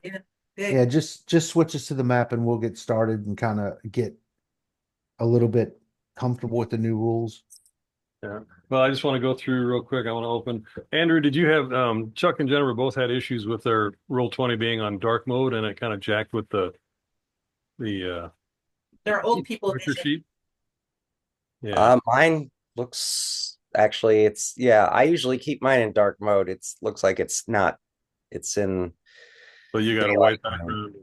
Yeah, Yeah, big. just switch us to the map and we'll get started and kind of get a little bit comfortable with the new rules. Yeah. Well, I just want to go through real quick. I want to open. Andrew, did you have Chuck and Jennifer both had issues with their roll 20 being on dark mode and it kind of jacked with the They're old people character vision. sheet? Yeah. Mine looks actually it's yeah, I usually keep mine in dark mode. It's looks like it's not it's in So you got a white daylight mode. background.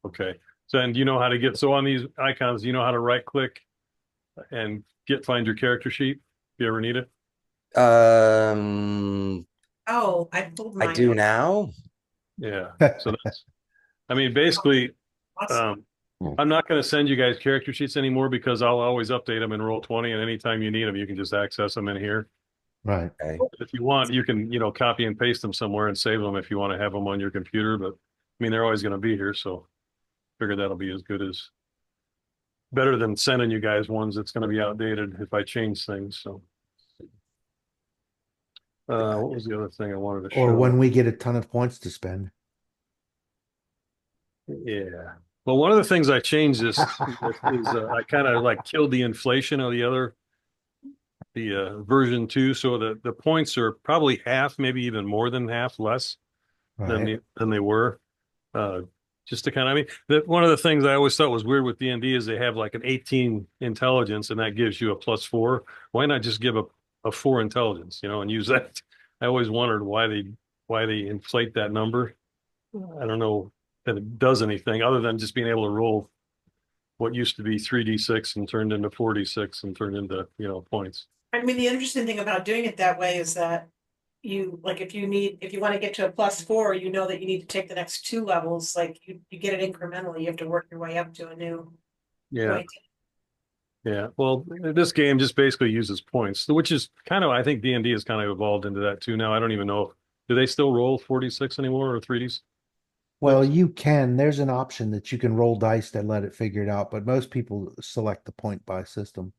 Okay. So and do you know how to get so on these icons, do you know how to right click and find your character sheet if you ever need it? Um Oh, I pulled I mine do up. now. Yeah. So that's I mean basically Awesome. um I'm not going to send you guys character sheets anymore because I'll always update them in roll 20 and anytime you need them you can just access them in here. Right. Okay. If you want, you can, copy and paste them somewhere and save them if you want to have them on your computer. But I mean, they're always going to be here. So figure that'll be as good as better than sending you guys ones that's going to be outdated if I change things. So, what was the other thing I wanted to Or when show? we get a ton of points to spend. Yeah. Well, one of the things I changed this with is I kind of like killed the inflation of the version two. So the points are probably half, maybe even more than half less Right. than they were. Uh, just to kind of, I mean, one of the things I always thought was weird with D&D is they have like an 18 intelligence and that gives you a +4. Why not just give a 4 intelligence, and use that? I always wondered why they inflate that number. I don't know that it does anything other than just being able to roll what used to be 3d6 and turned into 4d6 and turned into, points. I mean, the interesting thing about doing it that way is that if you want to get to a +4, you know that you need to take the next two levels, like you get it incrementally, you have to work your way up to a new Yeah. point. Yeah. Well, this game just basically uses points, which is kind of, I think D&D has kind of evolved into that too now. I don't even know. Do they still roll 46 anymore or 3D6? Well, you can. There's an option that you can roll dice and let it figure it out, but most people select the point buy system.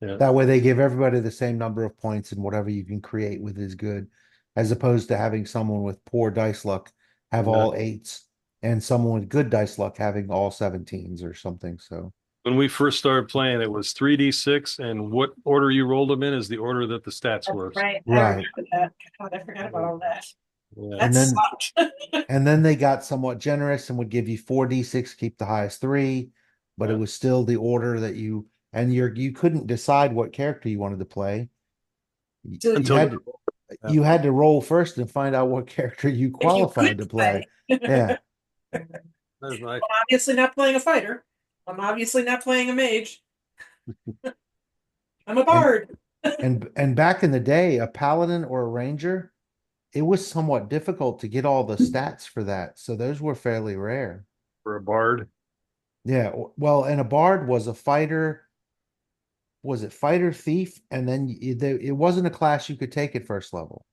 Yeah. That way they give everybody the same number of points and whatever you can create with is good, as opposed to having someone with poor dice luck have Yeah. all eights and someone with good dice luck having all 17s or something. So, When we first started playing, it was 3D6, and what order you rolled them in is the order that the stats That's were. right. I right. remember that. God, I forgot about all that. Yeah. That And then sucked. and then they got somewhat generous and would give you 4d6, keep the highest three, but it Yeah. was still the order that you couldn't decide what character you wanted to play. So You Until had you. to, Yeah. you had to roll first and find out what character you if you qualified could to play. play. Yeah. That was nice. I'm obviously not playing a fighter. I'm obviously not playing a mage. I'm a And bard. and back in the day, a paladin or a ranger, it was somewhat difficult to get all the stats for that. So those were fairly rare. For a bard. Yeah. Well, and a bard was a fighter. Was it fighter thief? And then it wasn't a class you could take at first level.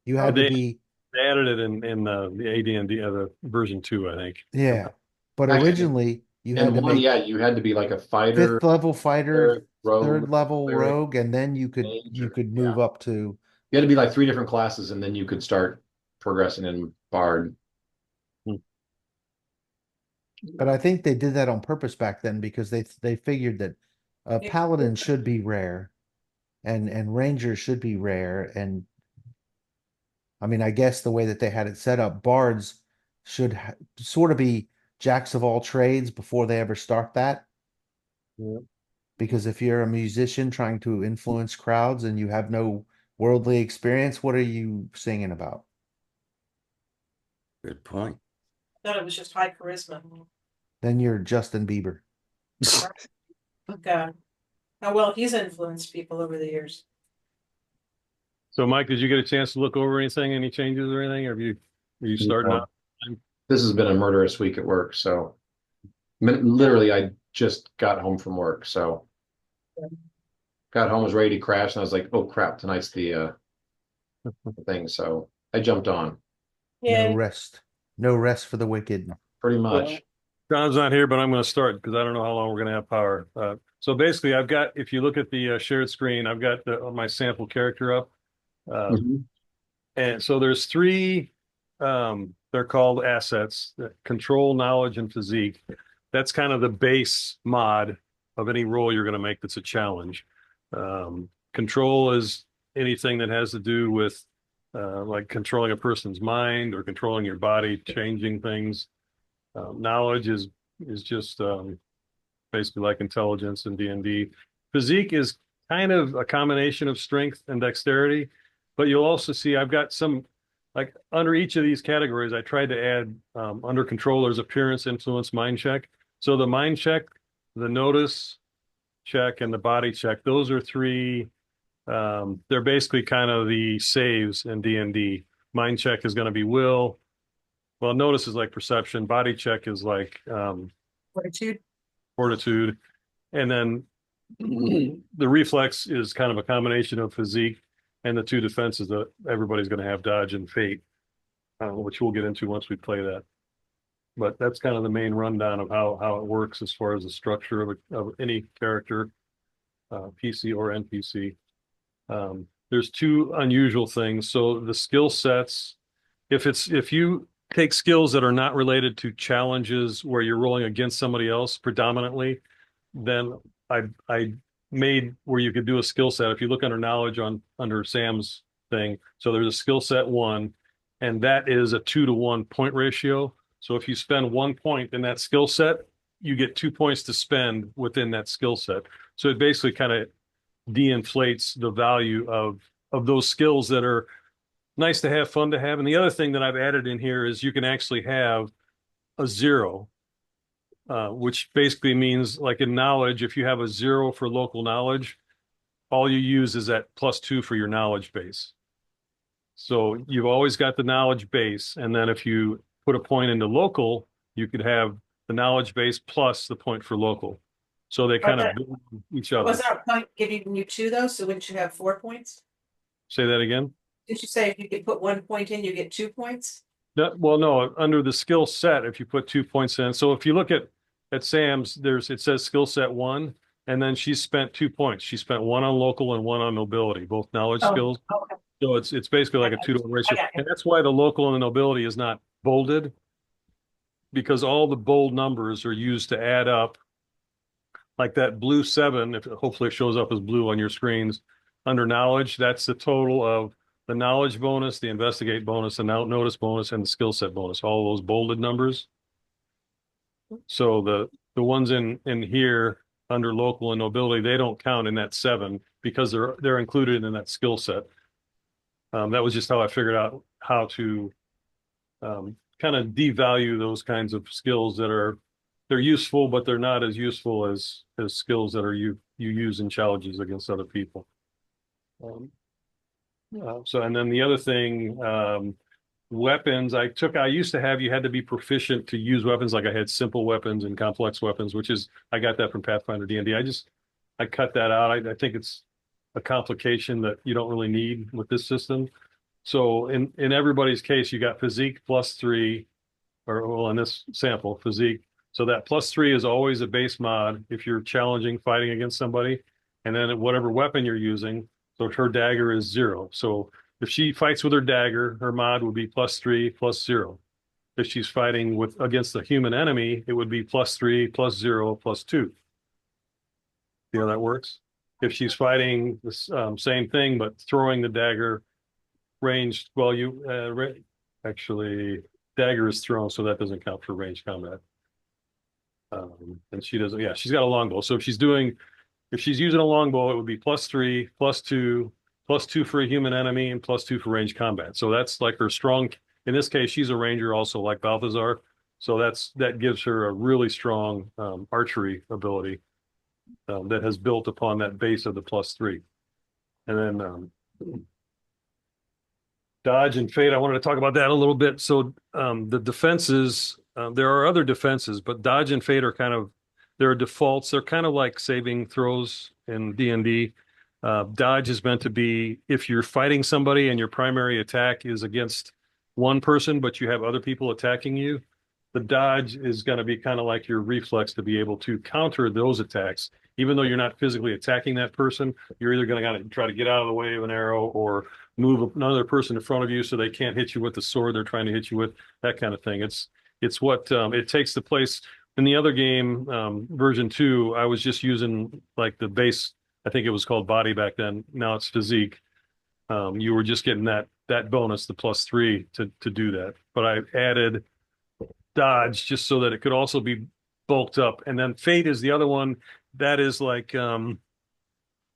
You Oh, had to be, they added it in the AD&D, the version 2, I think. yeah. But Actually, originally you had in to one, make yeah, you had to be like a fifth fighter, level fighter, rogue, third level cleric, rogue, and then mage, you or could yeah. move up to. You had to be like three different classes, and then you could start progressing in bard. Hmm. But I think they did that on purpose back then because they figured that paladin should be rare and ranger should be rare. And I mean, I guess the way that they had it set up, bards should sort of be jacks of all trades before they ever start that. Yeah. Because if you're a musician trying to influence crowds and you have no worldly experience, what are you singing about? Good point. I thought it was just high charisma. Then you're Justin Bieber. Look, how well he's influenced people over the years. So, Mike, did you get a chance to look over anything, any changes or anything? Or are you You starting know, out? this has been a murderous week at work. So literally, I just got home from work. So got home, was ready to crash, and I was like, "Oh crap! Tonight's the thing." So I jumped on No Yeah. rest. No rest for the wicked. pretty Well, much. John's not here, but I'm going to start because I don't know how long we're going to have power. So basically, I've got, if you look at the shared screen, I've got my sample character up. Uh, Mhm. and so there's three they're called assets, control, knowledge, and physique. That's kind of the base mod of any role you're going to make that's a challenge. Control is anything that has to do with like controlling a person's mind or controlling your body, changing things. Knowledge is just basically like intelligence in D&D. Physique is kind of a combination of strength and dexterity, but you'll also see I've got some, like under each of these categories, I tried to add under controllers appearance, influence, mind check. So the mind check, the notice check, and the body check, those are three. They're basically kind of the saves in D&D. Mind check is going to be will. Well, notice is like perception. Body check is like fortitude. And then the reflex is kind of a combination of physique, and the two defenses that everybody's going to have, dodge and fate, which we'll get into once we play that. But that's kind of the main rundown of how it works as far as the structure of any character, PC or NPC. There's two unusual things. So the skill sets, if you take skills that are not related to challenges where you're rolling against somebody else predominantly, then I made where you could do a skill set. If you look under knowledge under Sam's thing, so there's a skill set 1, and that is a 2-to-1 point ratio. So if you spend 1 point in that skill set, you get 2 points to spend within that skill set. So it basically kind of de-inflates the value of those skills that are nice to have, fun to have. And the other thing that I've added in here is you can actually have a 0, which basically means, like in knowledge, if you have a 0 for local knowledge, all you use is that +2 for your knowledge base. So you've always got the knowledge base, and then if you put a point into local, you could have the knowledge base plus the point for local. So they kind of build each other. Was our point giving you 2 though? So wouldn't you have 4 points? Say that again? Did you say if you could put 1 point in, you get 2 points? No, well, no, under the skill set, if you put 2 points in. So if you look at Sam's, it says skill set 1, and then she spent 2 points. She spent 1 on local and 1 on nobility, both knowledge skills. Okay. So it's basically like a 2-to-1 ratio. And that's why the local and the nobility is not bolded, because all the bold numbers are used to add up. Like that blue 7, if hopefully it shows up as blue on your screens, under knowledge, that's the total of the knowledge bonus, the investigate bonus, the notice bonus, and the skill set bonus, all those bolded numbers. So the ones in here under local and nobility, they don't count in that 7 because they're included in that skill set. That was just how I figured out how to kind of devalue those kinds of skills that they're useful, but they're not as useful as skills that are you use in challenges against other people. And then the other thing, weapons, I used to have, you had to be proficient to use weapons. Like I had simple weapons and complex weapons, I got that from Pathfinder D&D. I cut that out. I think it's a complication that you don't really need with this system. So in everybody's case, you got physique +3, or well, in this sample, physique. So that +3 is always a base mod if you're challenging, fighting against somebody. And then whatever weapon you're using, so her dagger is 0. So if she fights with her dagger, her mod would be +3 +0. If she's fighting against a human enemy, it would be +3 +0 +2. See how that works? If she's fighting the same thing, but throwing the dagger ranged, well, actually, dagger is thrown, so that doesn't count for ranged combat. And she doesn't, yeah, she's got a longbow. So if she's using a longbow, it would be +3 +2 +2 for a human enemy and +2 for ranged combat. So that's like her strong. In this case, she's a ranger also, like Balthazar. So that gives her a really strong archery ability that has built upon that base of the +3. And then dodge and fate, I wanted to talk about that a little bit. So the defenses, there are other defenses, but dodge and fate are they're defaults. They're kind of like saving throws in D&D. Dodge is meant to be if you're fighting somebody and your primary attack is against one person, but you have other people attacking you. The dodge is going to be kind of like your reflex to be able to counter those attacks. Even though you're not physically attacking that person, you're either going to try to get out of the way of an arrow or move another person in front of you so they can't hit you with the sword they're trying to hit you with, that kind of thing. It's what it takes the place. In the other game, version 2, I was just using like the base, I think it was called body back then. Now it's physique. You were just getting that bonus, the +3 to do that. But I added dodge just so that it could also be bulked up. And then fate is the other one that is like So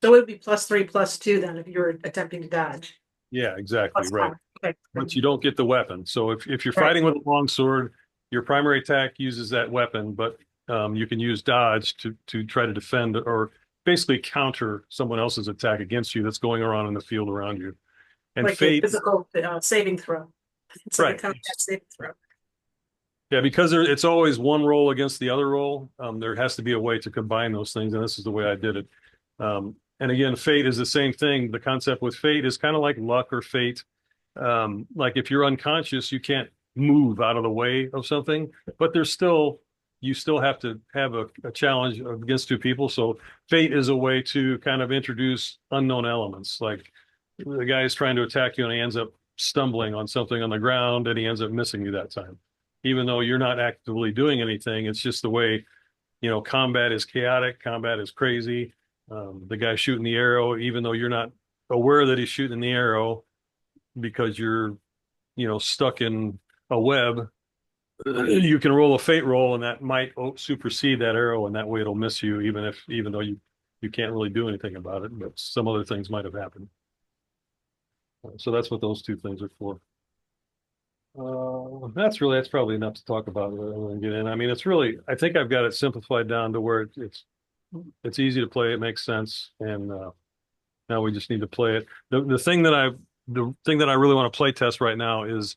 it would be +3, +2 then if you were attempting to dodge. yeah, exactly, right. +5. Okay. But you don't get the weapon. So if you're Right. fighting with a long sword, your primary attack uses that weapon, but you can use dodge to try to defend or basically counter someone else's attack against you that's going around in the field around you. And Like a fate, physical saving throw. It's like right. a combat saving throw. Yeah, because it's always one roll against the other roll. There has to be a way to combine those things, and this is the way I did it. And again, fate is the same thing. The concept with fate is kind of like luck or fate. Like if you're unconscious, you can't move out of the way of something, but you still have to have a challenge against two people. So fate is a way to kind of introduce unknown elements. Like the guy is trying to attack you and he ends up stumbling on something on the ground and he ends up missing you that time. Even though you're not actively doing anything, it's just the way, combat is chaotic, combat is crazy. The guy shooting the arrow, even though you're not aware that he's shooting the arrow because you're, stuck in a web, you can roll a fate roll and that might supersede that arrow and that way it'll miss you even though you can't really do anything about it, but some other things might have happened. So that's what those two things are for. That's probably enough to talk about and get in. I mean, I think I've got it simplified down to where it's easy to play. It makes sense. And, now we just need to play it. The thing that I really want to play test right now is,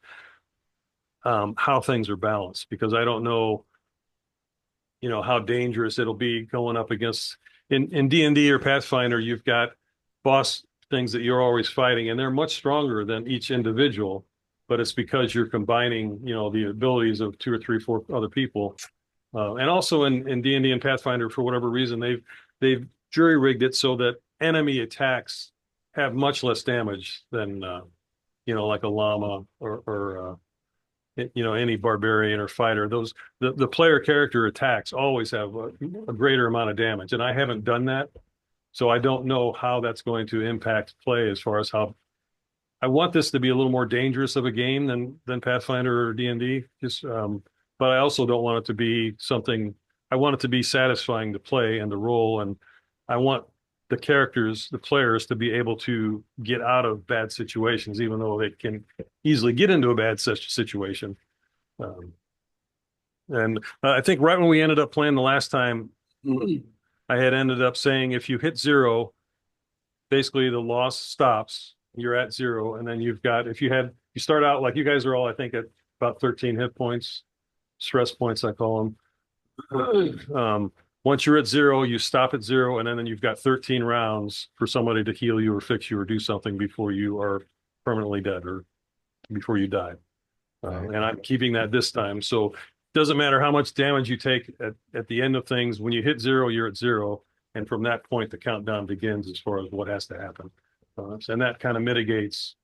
how things are balanced, because I don't know, how dangerous it'll be going up against in D&D or Pathfinder. You've got boss things that you're always fighting and they're much stronger than each individual. But it's because you're combining, the abilities of 2 or 3, 4 other people. And also in D&D and Pathfinder, for whatever reason, they've jury rigged it so that enemy attacks have much less damage than, like a llama or any barbarian or fighter. The player character attacks always have a greater amount of damage. And I haven't done that. So I don't know how that's going to impact play as far as how I want this to be a little more dangerous of a game than Pathfinder or D&D. But I also don't want it to be something. I want it to be satisfying to play and to roll, and I want the players, to be able to get out of bad situations, even though they can easily get into a bad situation. And I think right when we ended up playing the last time, I had ended up saying if you hit 0, basically the loss stops. You're at 0, and then you start out like you guys are all, I think, at about 13 hit points, stress points I call them. Once you're at 0, you stop at 0, and then you've got 13 rounds for somebody to heal you or fix you or do something before you are permanently dead or before you die. And I'm keeping that this time, so it doesn't matter how much damage you take at the end of things. When you hit 0, you're at 0, and from that point the countdown begins as far as what has to happen. And that kind of mitigates,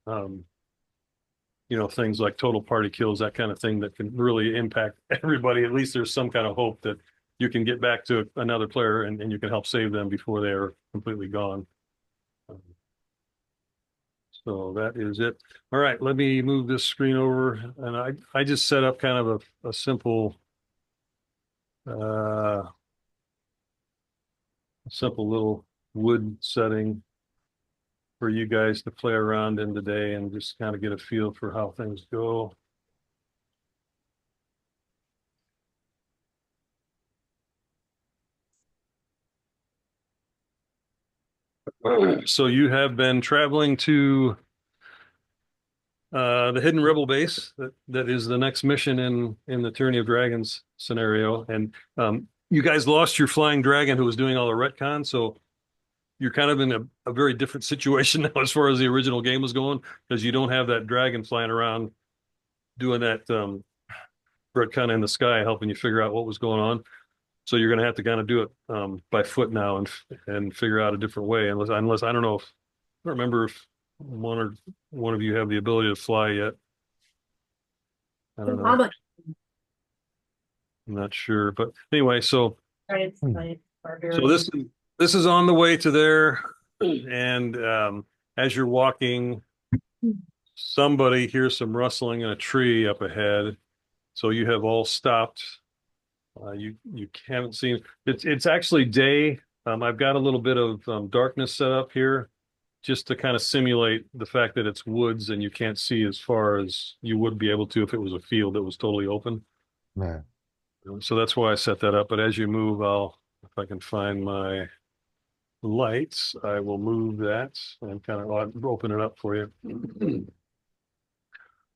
things like total party kills, that kind of thing that can really impact everybody. At least there's some kind of hope that you can get back to another player and you can help save them before they are completely gone. So that is it. All right, let me move this screen over. And I just set up kind of a simple little wood setting for you guys to play around in today and just kind of get a feel for how things go. So you have been traveling to the Hidden Rebel base. That is the next mission in the Tyranny of Dragons scenario. And you guys lost your flying dragon who was doing all the retcon, so you're kind of in a very different situation now as far as the original game was going, because you don't have that dragon flying around doing that retcon in the sky helping you figure out what was going on. So you're going to have to kind of do it by foot now and figure out a different way. Unless I don't know I don't remember if one of you have the ability to fly yet. I don't know. I'm I'm not sure, but anyway, so like, so this is on the way to there, and as you're walking, somebody hears some rustling in a tree up ahead. So you have all stopped. You haven't seen it's actually day. I've got a little bit of darkness set up here just to kind of simulate the fact that it's woods and you can't see as far as you would be able to if it was a field that was totally open. Yeah. So that's why I set that up. But as you move, if I can find my lights, I will move that and kind of open it up for you.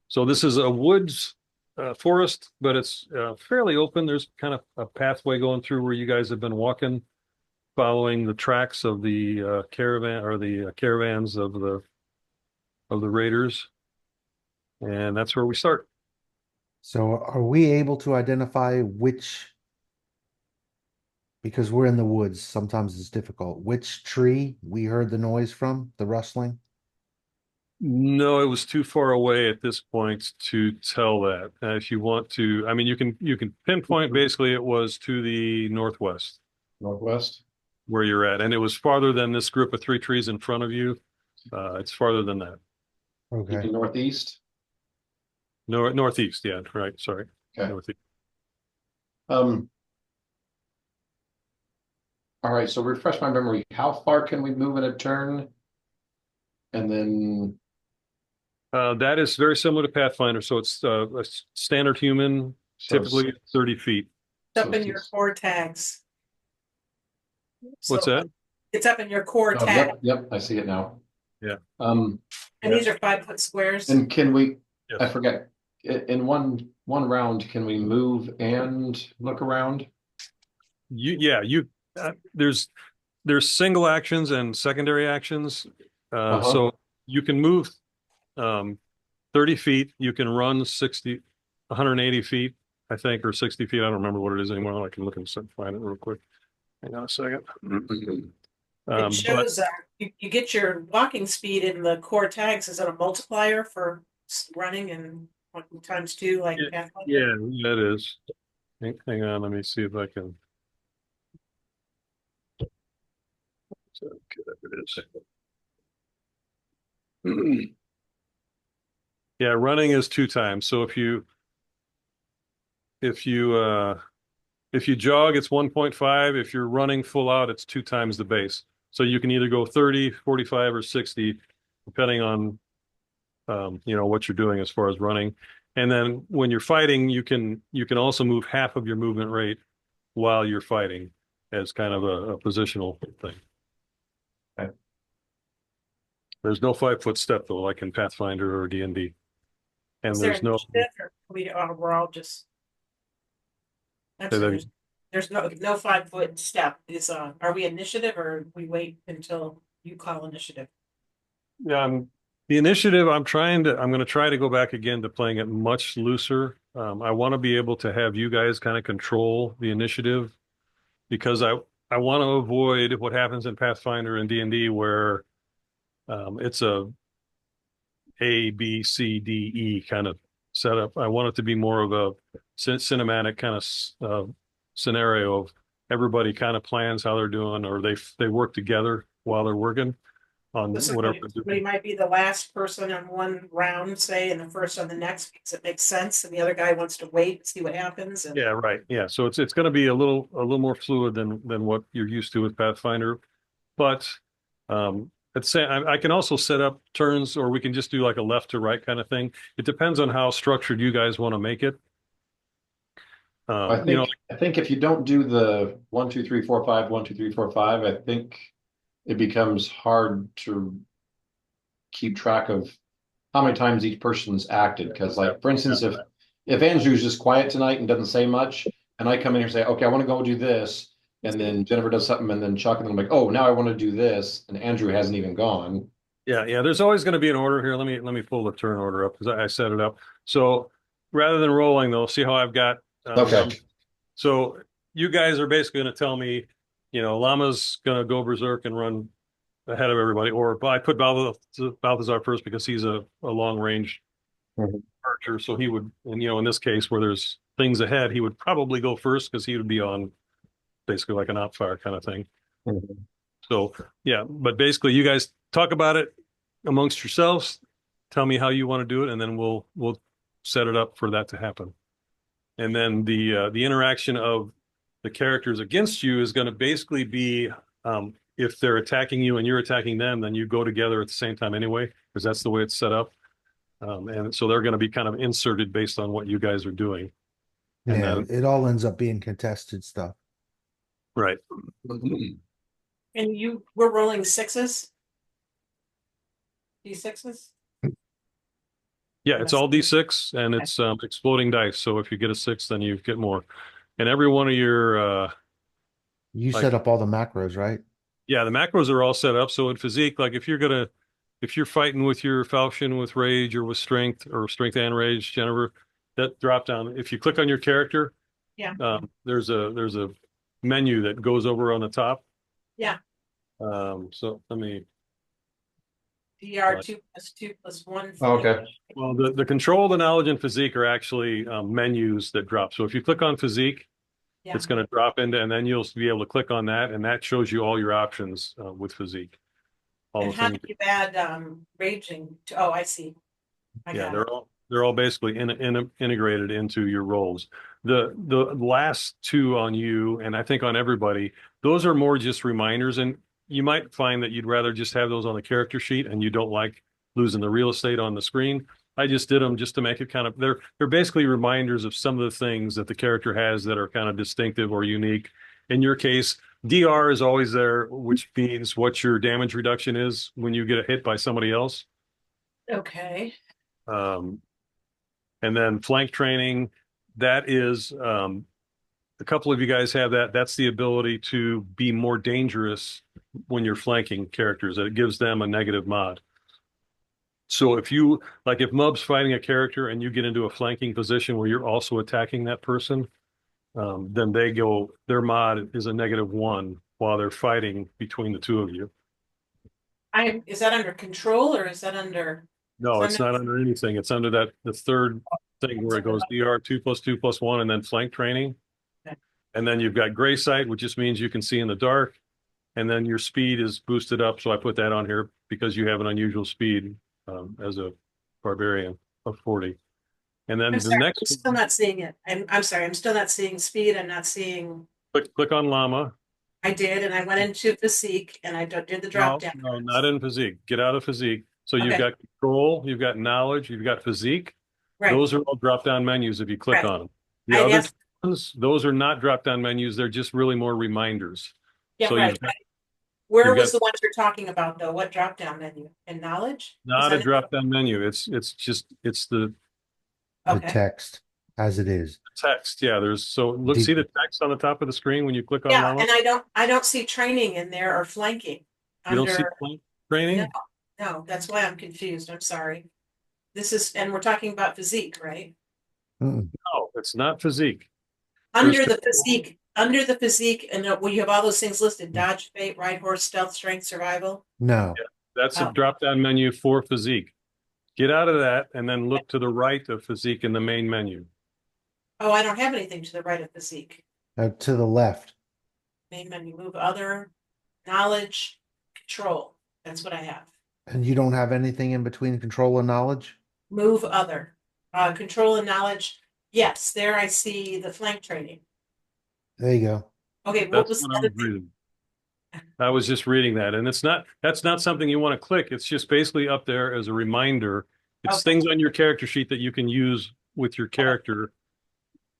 So this is a woods forest, but it's fairly open. There's kind of a pathway going through where you guys have been walking, following the tracks of the caravan or the caravans of the raiders, and that's where we start. So are we able to identify which, because we're in the woods, sometimes it's difficult, which tree we heard the noise from, the rustling? No, it was too far away at this point to tell that. If you want to, I mean, you can pinpoint basically it was to the northwest Northwest. where you're at, and it was farther than this group of 3 trees in front of you. It's farther than that. Okay. Northeast. Northeast, yeah, right. Sorry, Okay. northeast. All right, so refresh my memory. How far can we move in a turn? And then That is very similar to Pathfinder, so it's a standard human, so typically 30 feet. It's up in your core tags. What's So that? it's up in your core oh, tag, yep, I see it now. Yeah. and these are 5-foot squares. And can we, Yes. I forget, in one round, can we move and look around? There's single actions and secondary actions. Uh-huh. So you can move 30 feet. You can run 180 feet, I think, or 60 feet. I don't remember what it is anymore. I can look and find it real quick. Hang on a second. It shows you get your walking speed in the core tags. Is it a multiplier for running and times 2 like Pathfinder? Yeah, that is. Hang on, let me see if I can. Okay, there it is. Yeah, running is 2 times. So if you jog, it's 1.5. If you're running full out, it's 2 times the base. So you can either go 30, 45, or 60, depending on what you're doing as far as running. And then when you're fighting, you can also move half of your movement rate while you're fighting as kind of a positional thing. Okay. There's no 5-foot step though, like in Pathfinder or D&D. And Is there there's no. we're all just. Actually, there's no 5-foot step. Are we initiative or we wait until you call initiative? The initiative, I'm going to try to go back again to playing it much looser. I want to be able to have you guys kind of control the initiative because I want to avoid what happens in Pathfinder and D&D where it's A, B, C, D, E kind of setup. I want it to be more of a cinematic kind of scenario of everybody kind of plans how they're doing or they work together while they're working on whatever. We might be the last person on one round, say, and the first on the next because it makes sense, and the other guy wants to wait and see what happens. And... Yeah, right. Yeah, so it's going to be a little more fluid than what you're used to with Pathfinder, but I can also set up turns, or we can just do like a left to right kind of thing. It depends on how structured you guys want to make it. I think if you don't do the 1, 2, 3, 4, 5, 1, 2, 3, 4, 5, I think it becomes hard to keep track of how many times each person's acted. Because, like, for instance, if Andrew's just quiet tonight and doesn't say much, and I come in here and say, okay, I want to go do this, and then Jennifer does something, and then Chuck, and then I'm like, oh, now I want to do this, and Andrew hasn't even gone. Yeah. There's always going to be an order here. Let me pull the turn order up because I set it up. So rather than rolling, though, see how I've got. Okay. So you guys are basically going to tell me, Llama's going to go berserk and run ahead of everybody, or I put Balthazar first because he's a long range Mhm. archer. So he would, and in this case where there's things ahead, he would probably go first because he would be on basically like an op fire kind of thing. Mhm. So yeah, but basically you guys talk about it amongst yourselves, tell me how you want to do it, and then we'll set it up for that to happen. And then the interaction of the characters against you is going to basically be if they're attacking you and you're attacking them, then you go together at the same time anyway, because that's the way it's set up. And so they're going to be kind of inserted based on what you guys are doing. And Yeah, then, it all ends up being contested stuff. right. And we're rolling sixes? D6s? Yeah, it's all D6 and it's exploding dice. So if you get a 6, then you get more. And every one of your You like set up all the macros, right? yeah, the macros are all set up. So in physique, like if you're fighting with your falchion with rage or with strength and rage, Jennifer, that drop down. If you click on your character, Yeah. There's a menu that goes over on the top. Yeah. So let me. DR 2+2+1. Oh, okay. Well, the control, the knowledge, and physique are actually menus that drop. So if you click on physique, Yeah. it's going to drop into, and then you'll be able to click on that, and that shows you all your options with physique. All And the how things. do you add raging to, oh, I see. I Yeah, got it. they're all basically integrated into your roles. The last two on you, and I think on everybody, those are more just reminders. And you might find that you'd rather just have those on the character sheet, and you don't like losing the real estate on the screen. I just did them just to make it kind of they're basically reminders of some of the things that the character has that are kind of distinctive or unique. In your case, DR is always there, which means what your damage reduction is when you get hit by somebody else. Okay. Um, and then flank training, that is a couple of you guys have that. That's the ability to be more dangerous when you're flanking characters. It gives them a negative mod. So if Mub's fighting a character and you get into a flanking position where you're also attacking that person, then their mod is a -1 while they're fighting between the two of you. Is that under control or is that under? No, So it's not under anything. It's under the third thing where it goes DR 2+2+1 and then flank training. Okay. And then you've got gray sight, which just means you can see in the dark. And then your speed is boosted up. So I put that on here because you have an unusual speed as a barbarian of 40. And then I'm the sorry, I'm next still not seeing it. I'm sorry, I'm still not seeing speed. I'm not seeing, click on llama. I did, and I went into physique and I did the drop down. No, not in physique. Get out of physique. So you've Okay. got control, you've got knowledge, you've got physique. Right. Those are all drop down menus if you click Right. on them. The I other guess- ones, those are not drop down menus. They're just really more reminders. Yeah, So right. you've got Where you've was got- the ones you're talking about though? What drop down menu? In knowledge? not Is a that- drop down menu. It's the The Okay. text as it is. text. Yeah, Deep- see the text on the top of the screen when you click on Yeah, llama? and I don't see training in there or flanking. You don't see Under, flank training? no, that's why I'm confused. I'm sorry. And we're talking about physique, right? Mm-mm. No, it's not physique. Under There's the physique, and well, you have all those things listed: dodge, fate, ride horse, stealth, strength, survival. No, That's a Oh. drop down menu for physique. Get out of that and then look to the right of physique in the main menu. Oh, I don't have anything to the right of physique. to the left. Main menu, move other, knowledge, control. That's what I have. And you don't have anything in between control and knowledge? Move other, control and knowledge. Yes, there I see the flank training. There you go. Okay, what That's was what the I other was thing? reading. I was just reading that, and that's not something you want to click. It's just basically up there as a reminder. It's Okay. things on your character sheet that you can use with your character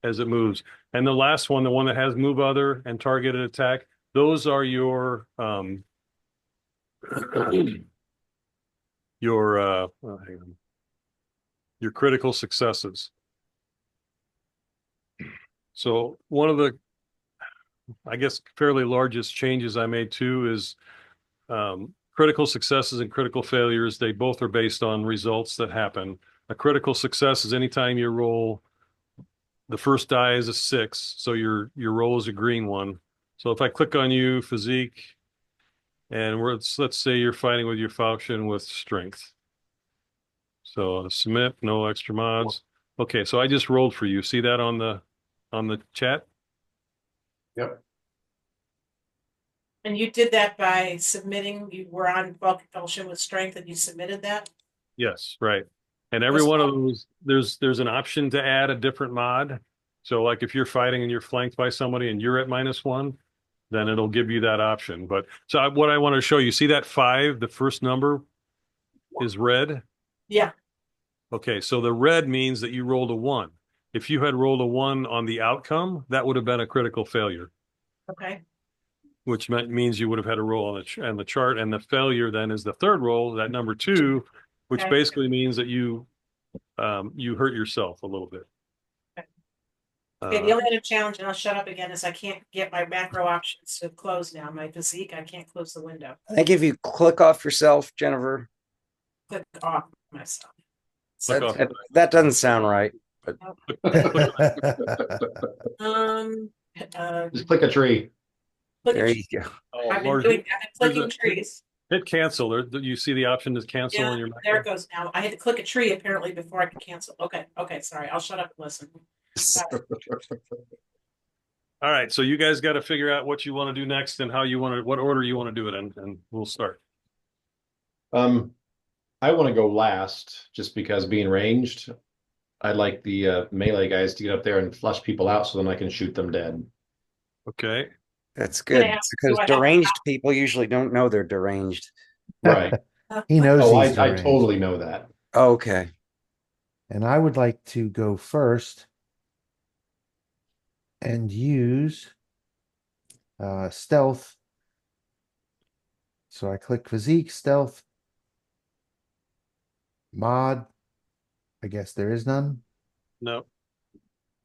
as it moves. And the last one, the one that has move other and targeted attack, those are your hang on. Your critical successes. So one of the, I guess, fairly largest changes I made too is critical successes and critical failures. They both are based on results that happen. A critical success is anytime you roll, the first die is a 6, so your roll is a green one. So if I click on you, physique, And let's say you're fighting with your faction with strength. So submit, no extra mods. Okay, so I just rolled for you. See that on the chat? Yep. And you did that by submitting, you were on Vulcan with strength and you submitted that? Yes, right. And every one of those, there's an option to add a different mod. So like if you're fighting and you're flanked by somebody and you're at -1, then it'll give you that option. But so what I want to show you, see that 5, the first number is red. Yeah, Okay, so the red means that you rolled a 1. If you had rolled a 1 on the outcome, that would have been a critical failure, okay, which means you would have had a roll on the chart. And the failure then is the third roll, that number 2, which Okay. basically means that you hurt yourself a little bit. okay, the only other challenge, and I'll shut up again, is I can't get my macro options to close now, my physique, I can't close the window, I think if you click off yourself, Jennifer, click off myself. Click off. that doesn't sound right. Um, Just click a tree. There you go. Oh, I've been Lord, doing, I've been clicking there's trees. hit cancel. You see the option to cancel Yeah, on your there macro? it goes now. I had to click a tree apparently before I could cancel. Okay, sorry. I'll shut up and listen. All right, so you guys got to figure out what you want to do next and what order you want to do it in, and we'll start. I want to go last just because being ranged, I'd like the melee guys to get up there and flush people out so then I can shoot them dead. Okay. That's I'm gonna good ask, because do I have- deranged people usually don't know they're deranged. Right. He knows Oh, he's I deranged. totally know that. Okay. And I would like to go first and use stealth. So I click physique, stealth, mod. I guess there is none. No.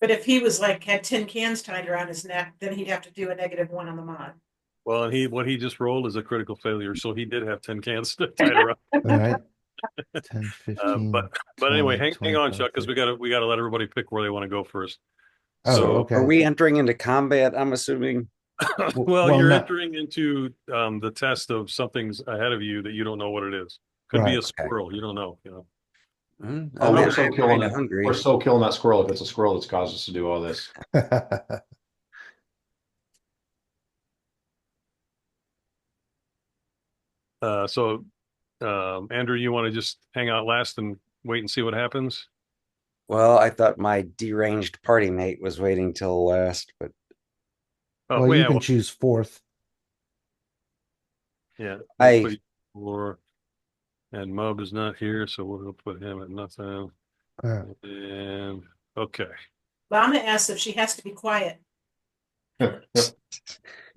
But if he was like, had tin cans tied around his neck, then he'd have to do a -1 on the mod. Well, and what he just rolled is a critical failure, so he did have 10 cans tied around. All right. 10, 15. But anyway, 20, hang on, 25, Chuck, because we gotta let everybody pick where they want to go first. Oh, So, okay. Are we entering into combat? I'm assuming. well, well, you're no. entering into the test of something's ahead of you that you don't know what it is. Could be Right. a squirrel, you don't know. Oh, I'm we're so kinda killing hungry. We're so killing that squirrel if it's a squirrel that's caused us to do all this. So, Andrew, you want to just hang out last and wait and see what happens? Well, I thought my deranged party mate was waiting till last, but Oh, well, you yeah, can choose fourth. yeah. I- Put you for- and Mub is not here, so we'll put him at nothing. And okay. Lama asked if she has to be quiet.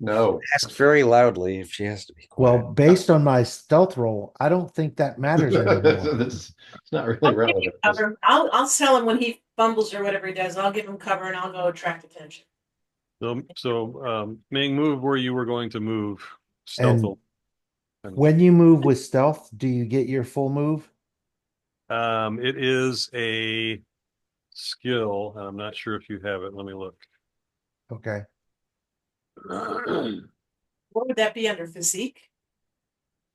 No. ask very loudly if she has to be quiet. Well, based on my stealth roll, I don't think that matters anymore. It's not really I'll give relevant. you cover. I'll tell him when he fumbles or whatever he does. I'll give him cover and I'll go attract attention. So Ming, move where you were going to move. And Stealth. when you move with stealth, do you get your full move? It is a skill, and I'm not sure if you have it. Let me look. Okay. What would that be under physique?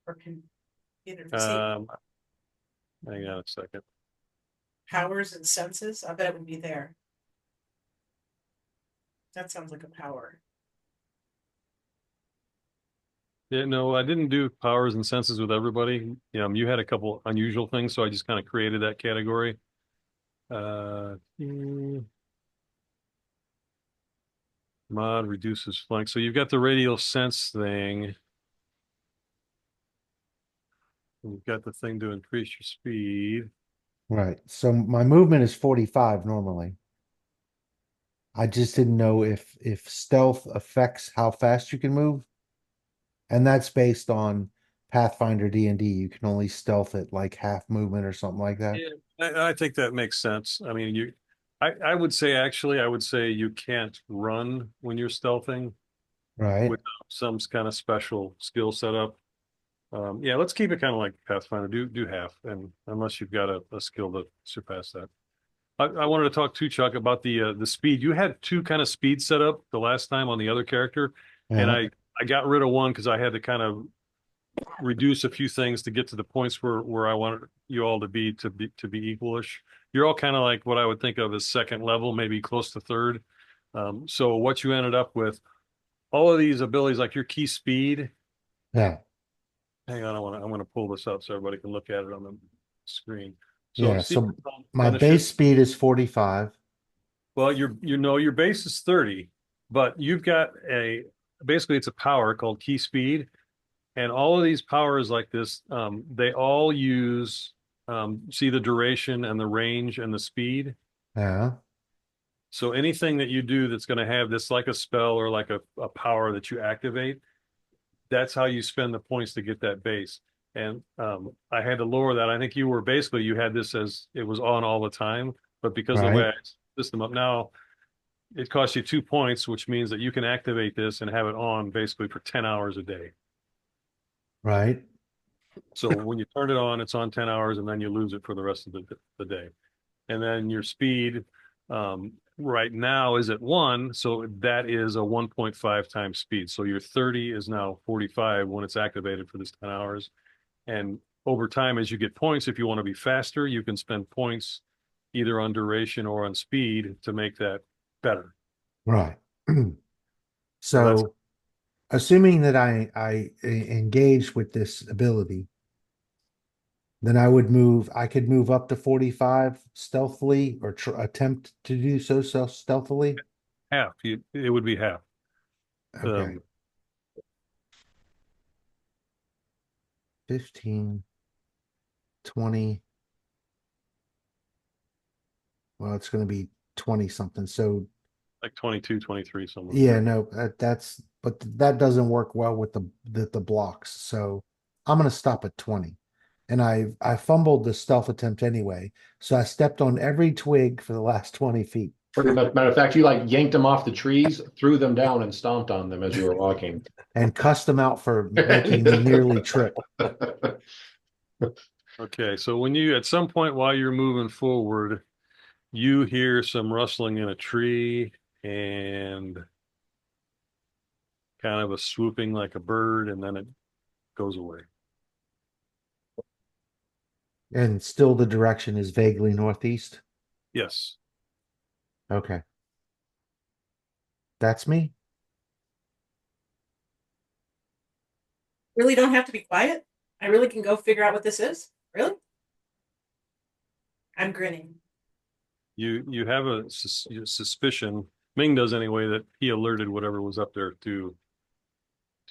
Or can be under physique? Hang on a second. Powers and senses? I bet it would be there. That sounds like a power. Yeah, no, I didn't do powers and senses with everybody. You had a couple unusual things, so I just kind of created that category. Mod reduces flank. So you've got the radial sense thing. You've got the thing to increase your speed. Right. So my movement is 45 normally. I just didn't know if stealth affects how fast you can move. And that's based on Pathfinder D&D. You can only stealth at like half movement or something like that. Yeah, I think that makes sense. I mean, I would say you can't run when you're stealthing Right. with some kind of special skill setup. Yeah, let's keep it kind of like Pathfinder. Do half, and unless you've got a skill to surpass that. I wanted to talk to Chuck about the speed. You had 2 kind of speed set up the last time on the other character, and Yeah. I got rid of one because I had to kind of reduce a few things to get to the points where I want you all to be equalish. You're all kind of like what I would think of as second level, maybe close to third. So what you ended up with, all of these abilities, like your key speed. Yeah, Hang on, I want to pull this up so everybody can look at it on the screen. So yeah. see, So my finishes. base speed is 45. Well, your base is 30, but you've got basically it's a power called key speed. And all of these powers like this, they all use, see the duration and the range and the speed. Yeah, So anything that you do that's going to have this like a spell or like a power that you activate, that's how you spend the points to get that base. And I had to lower that. I think you had this as it was on all the time, but because of the way right, I system up now, it costs you 2 points, which means that you can activate this and have it on basically for 10 hours a day. right. So when you turn it on, it's on 10 hours and then you lose it for the rest of the day. And then your speed right now is at 1. So that is a 1.5 times speed. So your 30 is now 45 when it's activated for this 10 hours. And over time, as you get points, if you want to be faster, you can spend points either on duration or on speed to make that better. Right. So that's So assuming that I engage with this ability, then I could move up to 45 stealthily or attempt to do so stealthily. half. It would be half. Okay. 15, 20. Well, it's going to be 20 something. So Like 22, 23, somewhere. yeah, no, but that doesn't work well with the blocks. So I'm going to stop at 20. And I fumbled the stealth attempt anyway. So I stepped on every twig for the last 20 feet Pretty much. Matter of fact, you like yanked them off the trees, threw them down, and stomped on them as you were walking. and cussed them out for making me nearly trip. Okay, so when you at some point while you're moving forward, you hear some rustling in a tree and kind of a swooping like a bird, and then it goes away. And still the direction is vaguely northeast. Yes. Okay. That's me. Really don't have to be quiet? I really can go figure out what this is? Really? I'm grinning. You have a suspicion, Ming does anyway, that he alerted whatever was up there to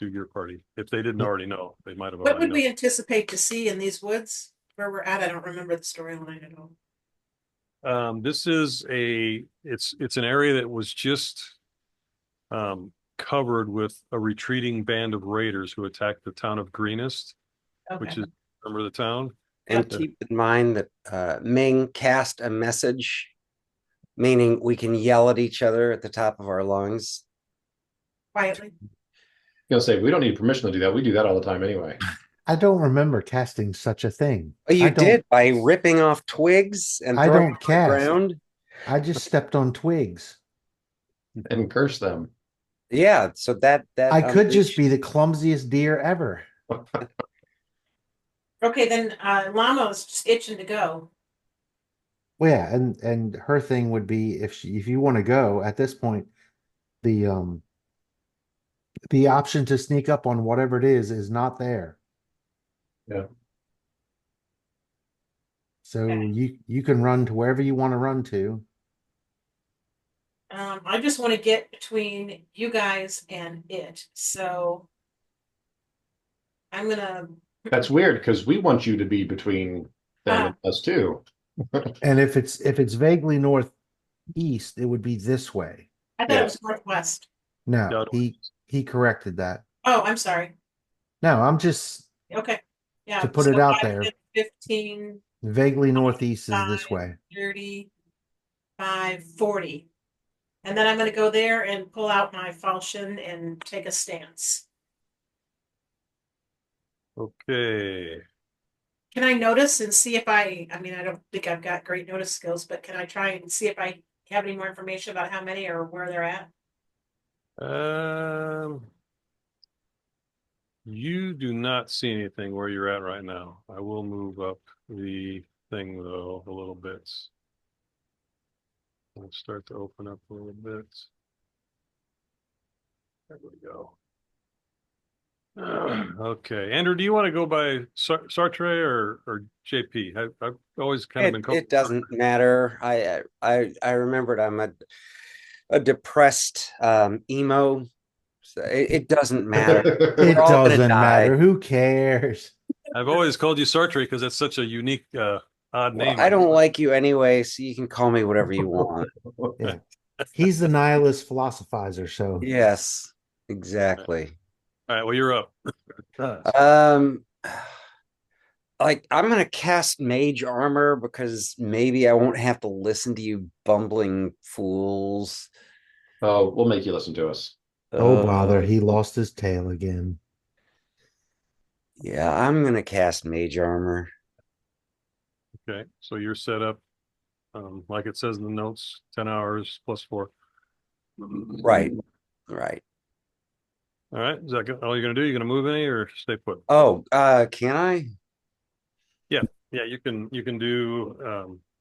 your party. If they didn't already know, they might have What already would we known. anticipate to see in these woods where we're at? I don't remember the storyline at all. This is it's an area that was just covered with a retreating band of raiders who attacked the town of Greenest, which Okay. is, remember the town? And Yep. keep in mind that Ming cast a message, meaning we can yell at each other at the top of our lungs. Quietly. Gonna say we don't need permission to do that. We do that all the time anyway. I don't remember casting such a thing. Oh, you I don't did by ripping off twigs and I throwing don't them on the cast. ground. I just stepped on twigs. And curse them. Yeah, so that I could just unleashed- be the clumsiest deer ever. Okay, then Llama's just itching to go. Well, yeah, and her thing would be if you want to go at this point, the option to sneak up on whatever it is not there. Yeah. So Okay. you can run to wherever you want to run to. I just want to get between you guys and it. So I'm gonna Uh-huh. That's weird because we want you to be between them and us too. And if it's vaguely northeast, it would be this way. I thought it Yeah. was northwest. No, No, he corrected that. Oh, I'm sorry. No, I'm just Okay. Yeah. to put so it out 5, there. 10, 15, Vaguely northeast is this 5, way. 30, 40. And then I'm gonna go there and pull out my falchion and take a stance. okay. Can I notice and see if I mean, I don't think I've got great notice skills, but can I try and see if I have any more information about how many or where they're at? Um, You do not see anything where you're at right now. I will move up the thing though a little bit. I'll start to open up a little bit. There we go. Okay, Andrew, do you want to go by Sartre or JP? I've always kind of been It doesn't matter. I remembered I'm a depressed emo. So it doesn't matter. We're It all gonna doesn't die. matter. Who cares? I've always called you Sartre because it's such a unique, odd Well, name. I don't like you anyway, so you can call me whatever you want. Yeah. He's the nihilist philosophizer, so Yes, exactly. All right, well, you're up. Um, like I'm gonna cast mage armor because maybe I won't have to listen to you bumbling fools. Oh, we'll make you listen to us. oh bother, Uh, he lost his tail again. yeah, I'm gonna cast mage armor. Okay, so you're set up, like it says in the notes, 10 hours plus 4. Right, right. All right, is that all you're gonna do? You're gonna move any or stay put? Oh, can I? Yeah, you can do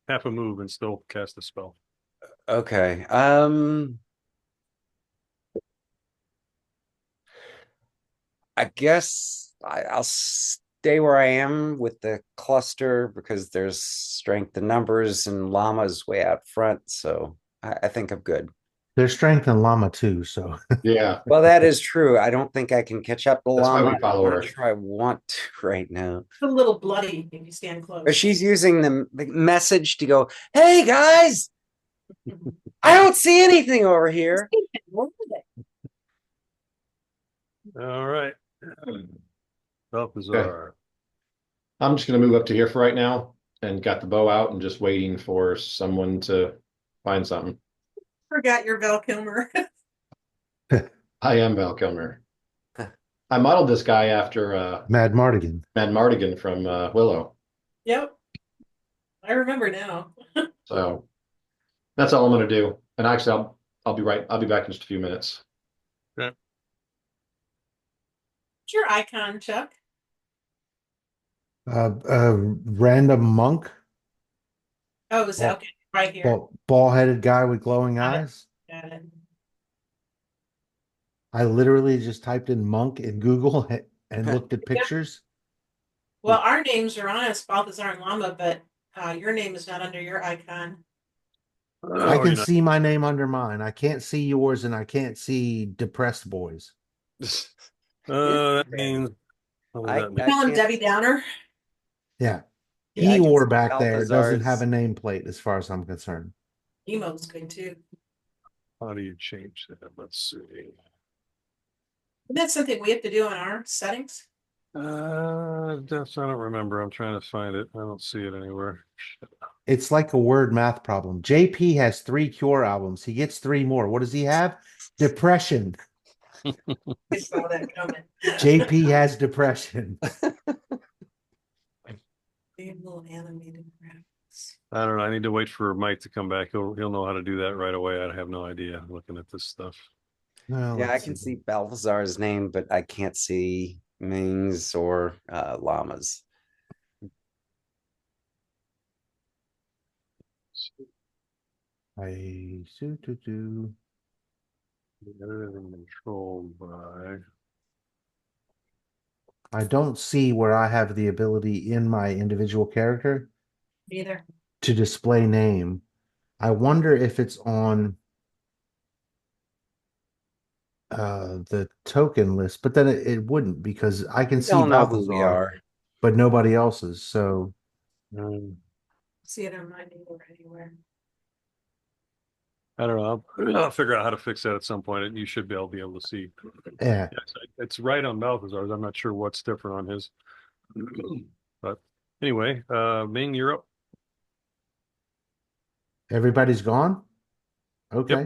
half a move and still cast a spell. Okay. I guess I'll stay where I am with the cluster because there's strength in numbers and llama's way out front. So I think I'm good. There's strength in llama too, so Yeah, Well, that is true. I don't think I can catch up to that's why llama. we follow I'm her. not sure I want to right now. It's a little bloody if you stand close. But she's using the message to go, hey guys, I don't see anything over here. All right. Okay. Balthazar. I'm just gonna move up to here for right now and got the bow out and just waiting for someone to find something. Forgot your Val Kilmer. I am Val Kilmer. I modeled this guy after Mad Mardigan. Mad Mardigan from Willow. Yep. I remember now. So that's all I'm gonna do. And actually I'll be right. I'll be back in just a few minutes. Okay. What's your icon, Chuck? A random monk, Oh, is that okay? Right here. ball-headed guy with glowing Got it. eyes. Got it. I literally just typed in monk in Google and looked at pictures. Well, our names are on us, Balthazar and Llama, but your name is not under your icon. I can see my name under mine. I can't see yours, and I can't see depressed boys. That means what does that mean? Call him can't- Debbie Downer. Yeah. Yeah, I can Eeyore see back there doesn't Balthazar's. have a nameplate as far as I'm concerned. Emo's good too. How do you change that? Let's see. Isn't that something we have to do in our settings? I don't remember. I'm trying to find it. I don't see it anywhere. It's like a word math problem. JP has 3 Cure albums. He gets 3 more. What does he have? Depression. I saw that coming. JP has depression. Big little animated graphics. I don't know. I need to wait for Mike to come back. He'll know how to do that right away. I have no idea looking at this stuff. Well, Yeah, I let's can see Balthazar's name, but I can't see Mings or llamas. I do. Edited and controlled by. I don't see where I have the ability in my individual character Either. to display name. I wonder if it's on the token list, but then it wouldn't because I can We see all know who we Balthazar, are. but nobody else's. So See it on my name or anywhere. I don't know. I'll figure out how to fix that at some point. And you should be able to see. yeah, Yes, it's right on Balthazar's. I'm not sure what's different on his. But anyway, Ming, you're up. everybody's gone. Okay. Yep.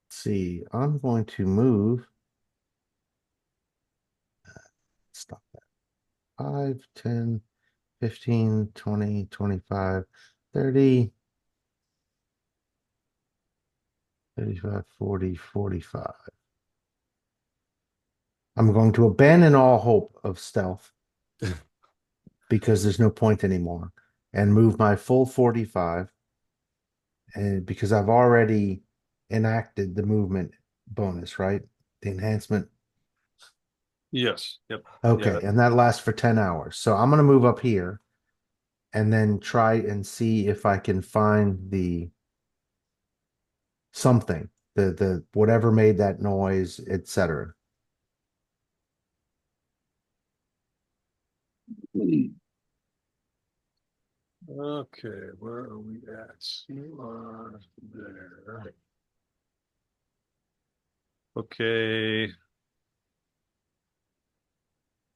Let's see. I'm going to move. Stop that. 5, 10, 15, 20, 25, 30, 35, 40, 45. I'm going to abandon all hope of stealth because there's no point anymore and move my full 45. And because I've already enacted the movement bonus, right? The enhancement. Yes. Yep. Okay, Yeah. and that lasts for 10 hours. So I'm gonna move up here and then try and see if I can find the something, the whatever made that noise, etc. Okay, where are we at? You are there. Okay.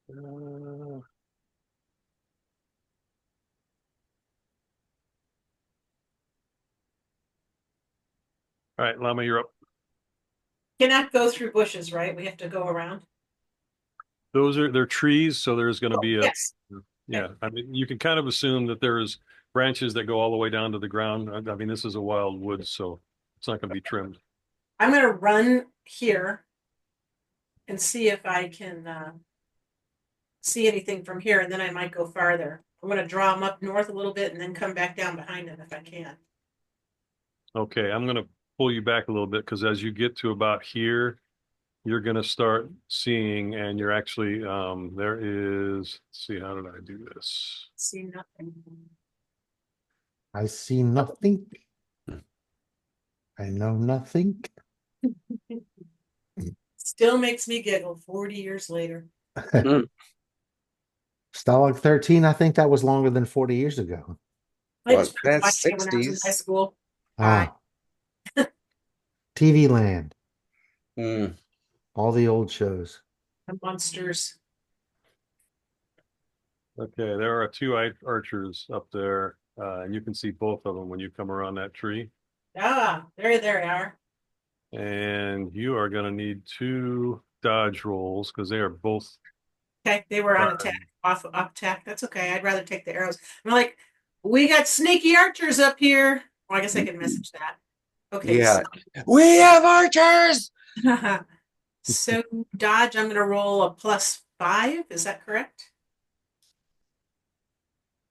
Uh, all right, Llama, you're up. Cannot go through bushes, right? We have to go around. They're trees, so there's going to Oh, be a yes. yeah. I mean, you can kind of assume that there's branches that go all the way down to the ground. I mean, this is a wild woods, so it's not going to be trimmed. I'm gonna run here and see if I can see anything from here, and then I might go farther. I'm gonna draw them up north a little bit and then come back down behind them if I can. Okay, I'm going to pull you back a little bit because as you get to about here, you're going to start seeing, and you're actually there is. Let's see, how did I do this? See nothing. I see nothing. I know nothing. Still makes me giggle 40 years later. Stalag 13, I think that was longer than 40 years ago. I Well, just started that's watching it when I was in high 60s. school. Ah, TV Land, Mm. all the old shows. The monsters. Okay, there are two archers up there, and you can see both of them when you come around that tree. Ah, there they are. And you are going to need two dodge rolls because they are both. Okay, they were on attack, off attack. That's okay. I'd rather take the arrows. I'm like, we got sneaky archers up here. Well, I guess I can message that. Okay, Yeah. We have archers. so, so dodge, I'm gonna roll a +5. Is that correct?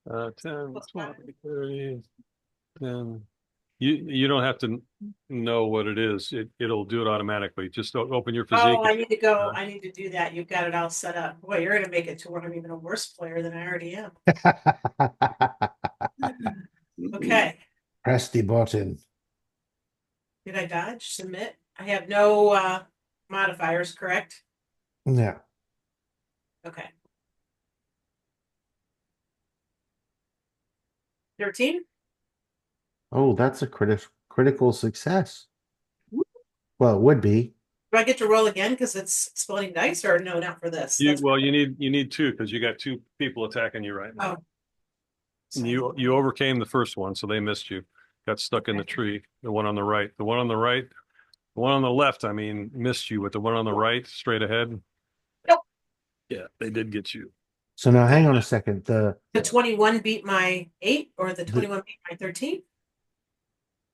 10, Plus 20, 30, 10. You don't have to know what it is. It'll do it automatically. Just open your physique. Oh, I need to go. I need to do that. You've got it all set up. Boy, you're gonna make it to where I'm even a worse player than I already am. Okay. Press the button. Did I dodge? Submit? I have no modifiers, correct? Yeah. Okay. 13? Oh, that's a critical success. Well, it would be. Do I get to roll again because it's exploding dice, or no, not for this? Well, you need two because you got two people attacking you right now. Oh. And you overcame the first one, so they missed you. Got stuck in the tree. The one on the right. The one on the right. The one on the left, I mean, missed you, but the one on the right, straight ahead. Nope. Yeah, they did get you. So now hang on a second. The 21 beat my 8, or the 21 beat my 13?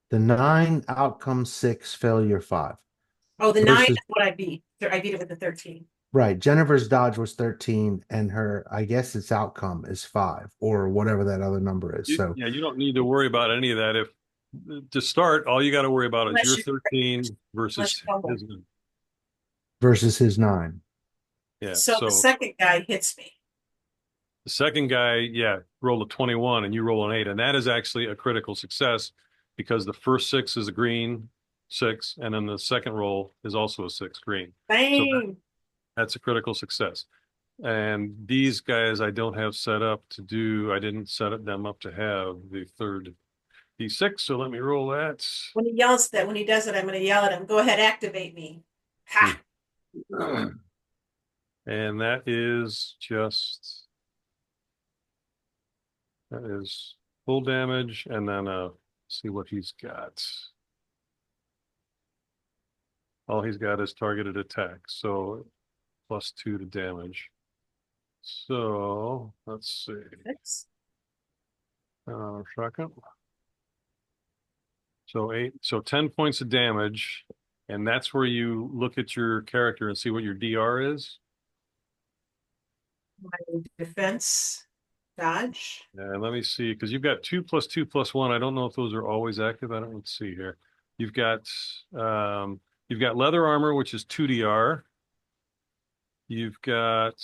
The 9 outcome 6 failure 5. Oh, the 9 Versus- is what I beat. I beat it with the 13. Right. Jennifer's dodge was 13 and her, I guess its outcome is 5 or whatever that other number is. So Yeah, you don't need to worry about any of that. If to start, all you got to worry about is Unless your you- 13 versus fumble. his. versus his 9. Yeah. So the second guy hits me. The second guy, yeah, rolled a 21 and you roll an 8. And that is actually a critical success because the first 6 is a green 6, and then the second roll is also a 6 green. Bang! That's a critical success. And these guys I don't have set up to do, I didn't set them up to have the third D6. So let me roll that. When he yells that, when he does it, I'm going to yell at him, go ahead, activate me. Ha! And that is just, that is full damage. And then see what he's got. All he's got is targeted attack. So +2 to damage. So let's see. 6. Second. So 8, so 10 points of damage. And that's where you look at your character and see what your DR is. My defense dodge. And let me see, because you've got 2+2+1. I don't know if those are always active. I don't, let's see here. You've got leather armor, which is 2 DR. You've got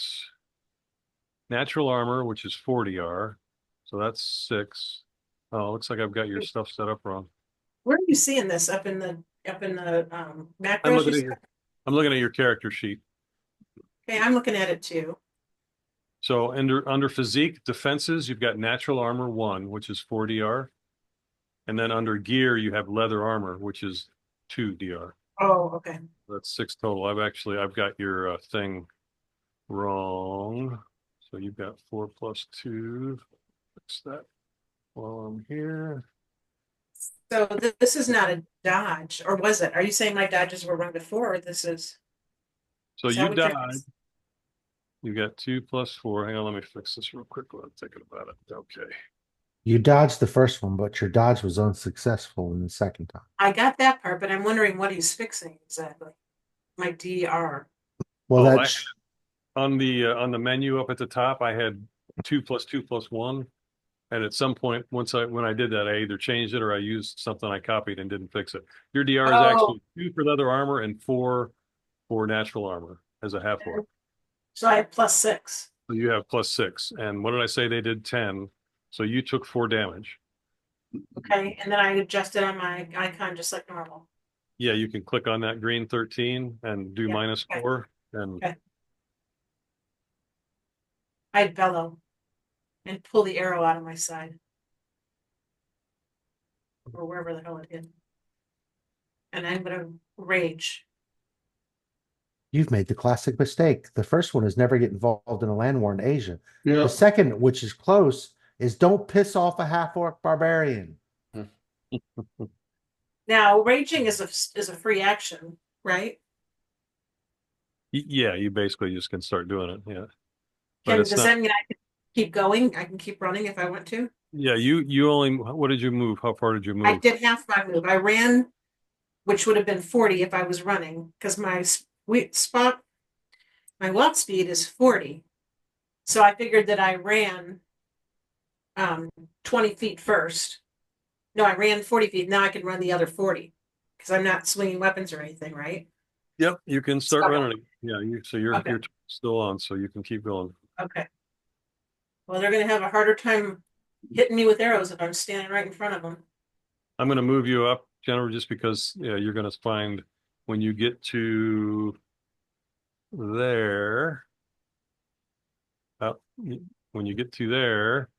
natural armor, which is 4 DR. So that's 6. Oh, looks like I've got your stuff set up wrong. Where are you seeing this? Up in the I'm macros? looking at your character sheet. Okay, I'm looking at it too. So under physique defenses, you've got natural armor 1, which is 4 DR. And then under gear, you have leather armor, which is 2 DR. Oh, okay. That's 6 total. I've got your thing wrong. So you've got 4+2. Fix that while I'm here. So this is not a dodge, or was it? Are you saying my dodges were run before, or this is? So is that you what you're- died. You got 2+4. Hang on, let me fix this real quick while I'm thinking about it. Okay. You dodged the first one, but your dodge was unsuccessful in the second time. I got that part, but I'm wondering what he's fixing exactly. My DR. Well, Oh, that's on the menu up at the top, I had 2+2+1. And at some point, when I did that, I either changed it or I used something I copied and didn't fix it. Your DR is Oh. actually 2 for leather armor and 4 for natural armor as a half orc. So I have +6. So you have +6. And what did I say? They did 10. So you took 4 damage. Okay, and then I adjusted on my icon just like normal. Yeah, you can click on that green 13 and do Yeah, okay. -4. And Okay. I'd bellow and pull the arrow out of my side. Or wherever the hell it hit. And I'm gonna rage. you've made the classic mistake. The first one is never get involved in a land war in Asia. Yeah. The second, which is close, is don't piss off a half-orc barbarian. Now, raging is a free action, right? yeah, you basically just can start doing it. Yeah. But Does that mean I can keep going? I can keep running if I want to? Yeah, you only, what did you move? How far did you I move? did half my move. I ran, which would have been 40 if I was running, because my walk speed is 40. So I figured that I ran 20 feet first. No, I ran 40 feet. Now I can run the other 40 because I'm not swinging weapons or anything, right? Yep, you can start Okay. running. Yeah, so you're Okay. still on, so you can keep going. Okay. Well, they're going to have a harder time hitting me with arrows if I'm standing right in front of them. I'm going to move you up, Jennifer, just because you're going to find when you get to there, when you get to there,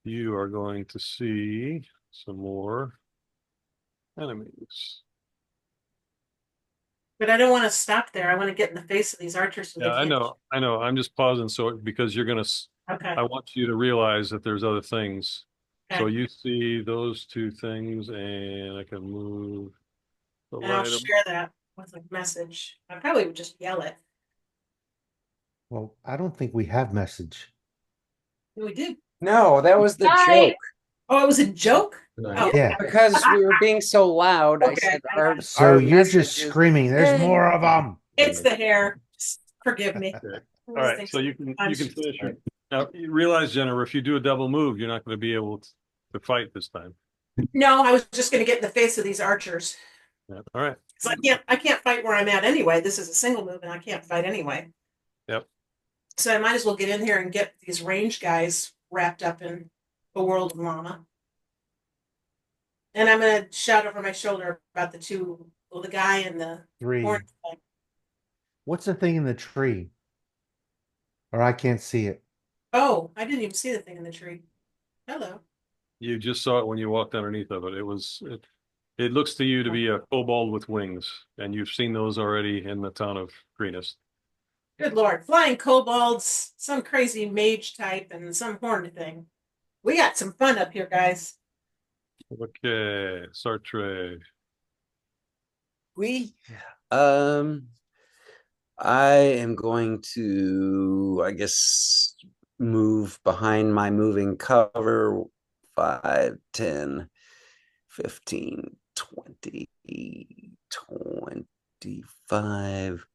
you are going to see some more enemies. But I don't want to stop there. I want to get in the face of these archers. So Yeah, they I can't- know. I'm just pausing because you're going to, Okay. I want you to realize that there's other things. So Okay. you see those 2 things, and I can move the And I'll light. share that with a message. I probably would just yell it. Well, I don't think we have message. We did. No, that was the Bye. joke. Oh, it was a joke? Nice. Oh, Yeah. Because we were being so loud, I Okay, said I got it. So you're just message is- screaming, there's Hey. more of them. It's the hair. Forgive me. Okay. All right, so you can finish it. Now, you realize, Jennifer, if you do a double move, you're not going to be able to fight this time. No, I was just going to get in the face of these archers. Yeah. All right. So I can't fight where I'm at anyway. This is a single move and I can't fight anyway. Yep. So I might as well get in here and get these range guys wrapped up in the world of llama. And I'm going to shout over my shoulder about the guy and the 3. horn thing. What's the thing in the tree? Or I can't see it. Oh, I didn't even see the thing in the tree. Hello. You just saw it when you walked underneath of it. It looks to you to be a kobold with wings, and you've seen those already in the town of Greenest. Good Lord. Flying kobolds, some crazy mage type, and some horn thing. We got some fun up here, guys. Okay, Sartre. I am going to, I guess, move behind my moving cover 5, 10, 15, 20, 25.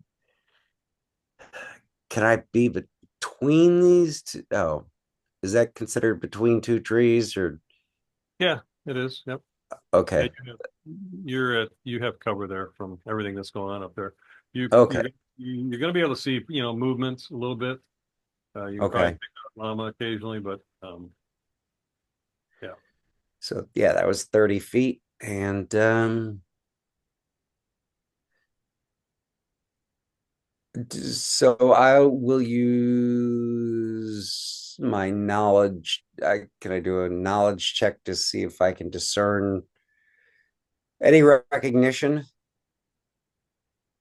can I be between these two? Oh, is that considered between two trees or Yeah, it is. Yep. Yeah, okay? you have cover there from everything that's going on up there. Okay, You're going to be able to see, movement a little bit. You can probably okay. pick up llama occasionally, but yeah. So yeah, that was 30 feet. And so I will use my knowledge. Can I do a knowledge check to see if I can discern any recognition?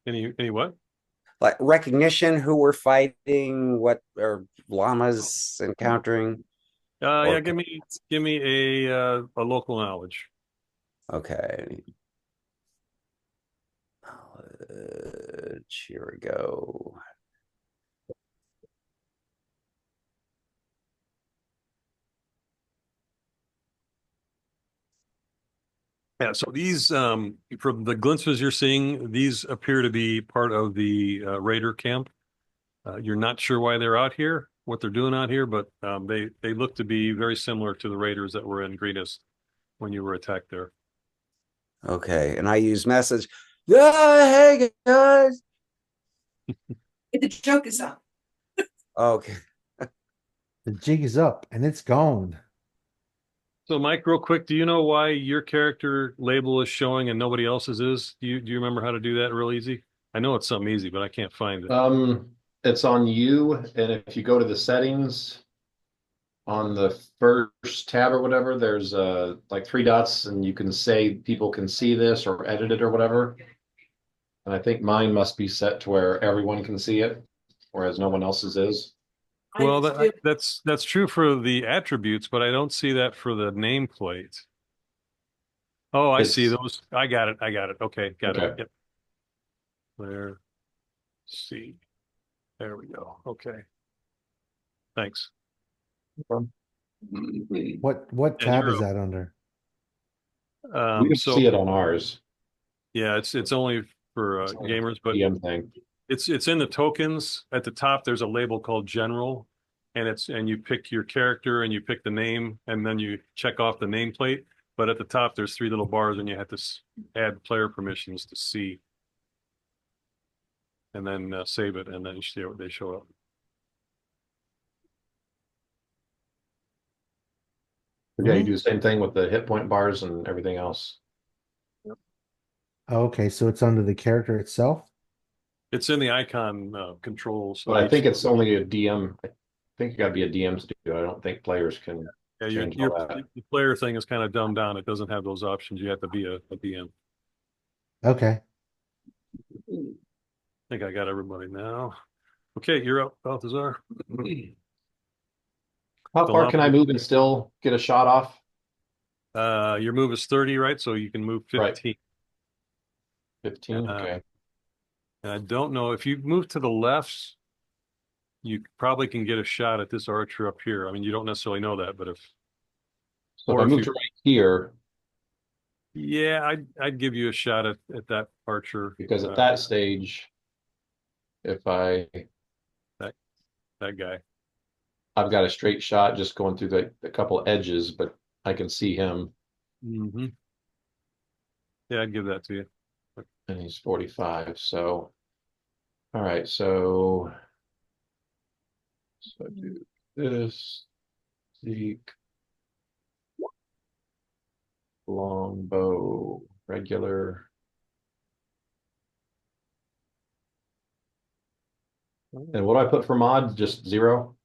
Any what? Like recognition, who we're fighting, what are llamas encountering? Yeah, Or give me a local knowledge. okay. Knowledge, here we go. Yeah, so these from the glimpses you're seeing, these appear to be part of the raider camp. You're not sure why they're out here, what they're doing out here, but they look to be very similar to the raiders that were in Greenest when you were attacked there. Okay, and I use message. Yeah, hey guys. The joke is up. Okay. The jig is up and it's gone. So, Mike, real quick, do you know why your character label is showing and nobody else's is? Do you remember how to do that real easy? I know it's something easy, but I can't find it. It's on you, and if you go to the settings on the first tab or whatever, there's like three dots, and you can say people can see this or edit it or whatever. And I think mine must be set to where everyone can see it, whereas no one else's is. Well, that's true for the attributes, but I don't see that for the nameplate. Oh, I see It's those. I got it. Okay, got it. okay. Yep. There. See. There we go. Okay. Thanks. What And tab is that under? We don't so see it on ours. yeah, it's only for It's like a gamers, but DM thing. it's in the tokens at the top. There's a label called General, and you pick your character and you pick the name, and then you check off the nameplate. But at the top, there's three little bars, and you have to add player permissions to see, and then save it, and then they show up. Yeah, you do the same thing with the hit point bars and everything else. Okay, so it's under the character itself. It's in the icon controls. But I think it's only a DM. I think you got to be a DM to do it. I don't think players can Yeah, change your all that. the player thing is kind of dumbed down. It doesn't have those options. You have to be a DM. Okay. I think I got everybody now. Okay, you're up, Balthazar. How far can I move and still get a shot off? Your move is 30, right? So you can move 15. Right. 15, okay. And I don't know if you move to the left, you probably can get a shot at this archer up here. I mean, you don't necessarily know that, but So if I move to right here, yeah, I'd give you a shot at that archer because at that stage, if that guy. I've got a straight shot just going through the couple edges, but I can see him. Mm-hmm. Yeah, I'd give that to you. And he's 45. So, all right. So I do this. Seek. Longbow. Regular. And what do I put for mod? Just 0?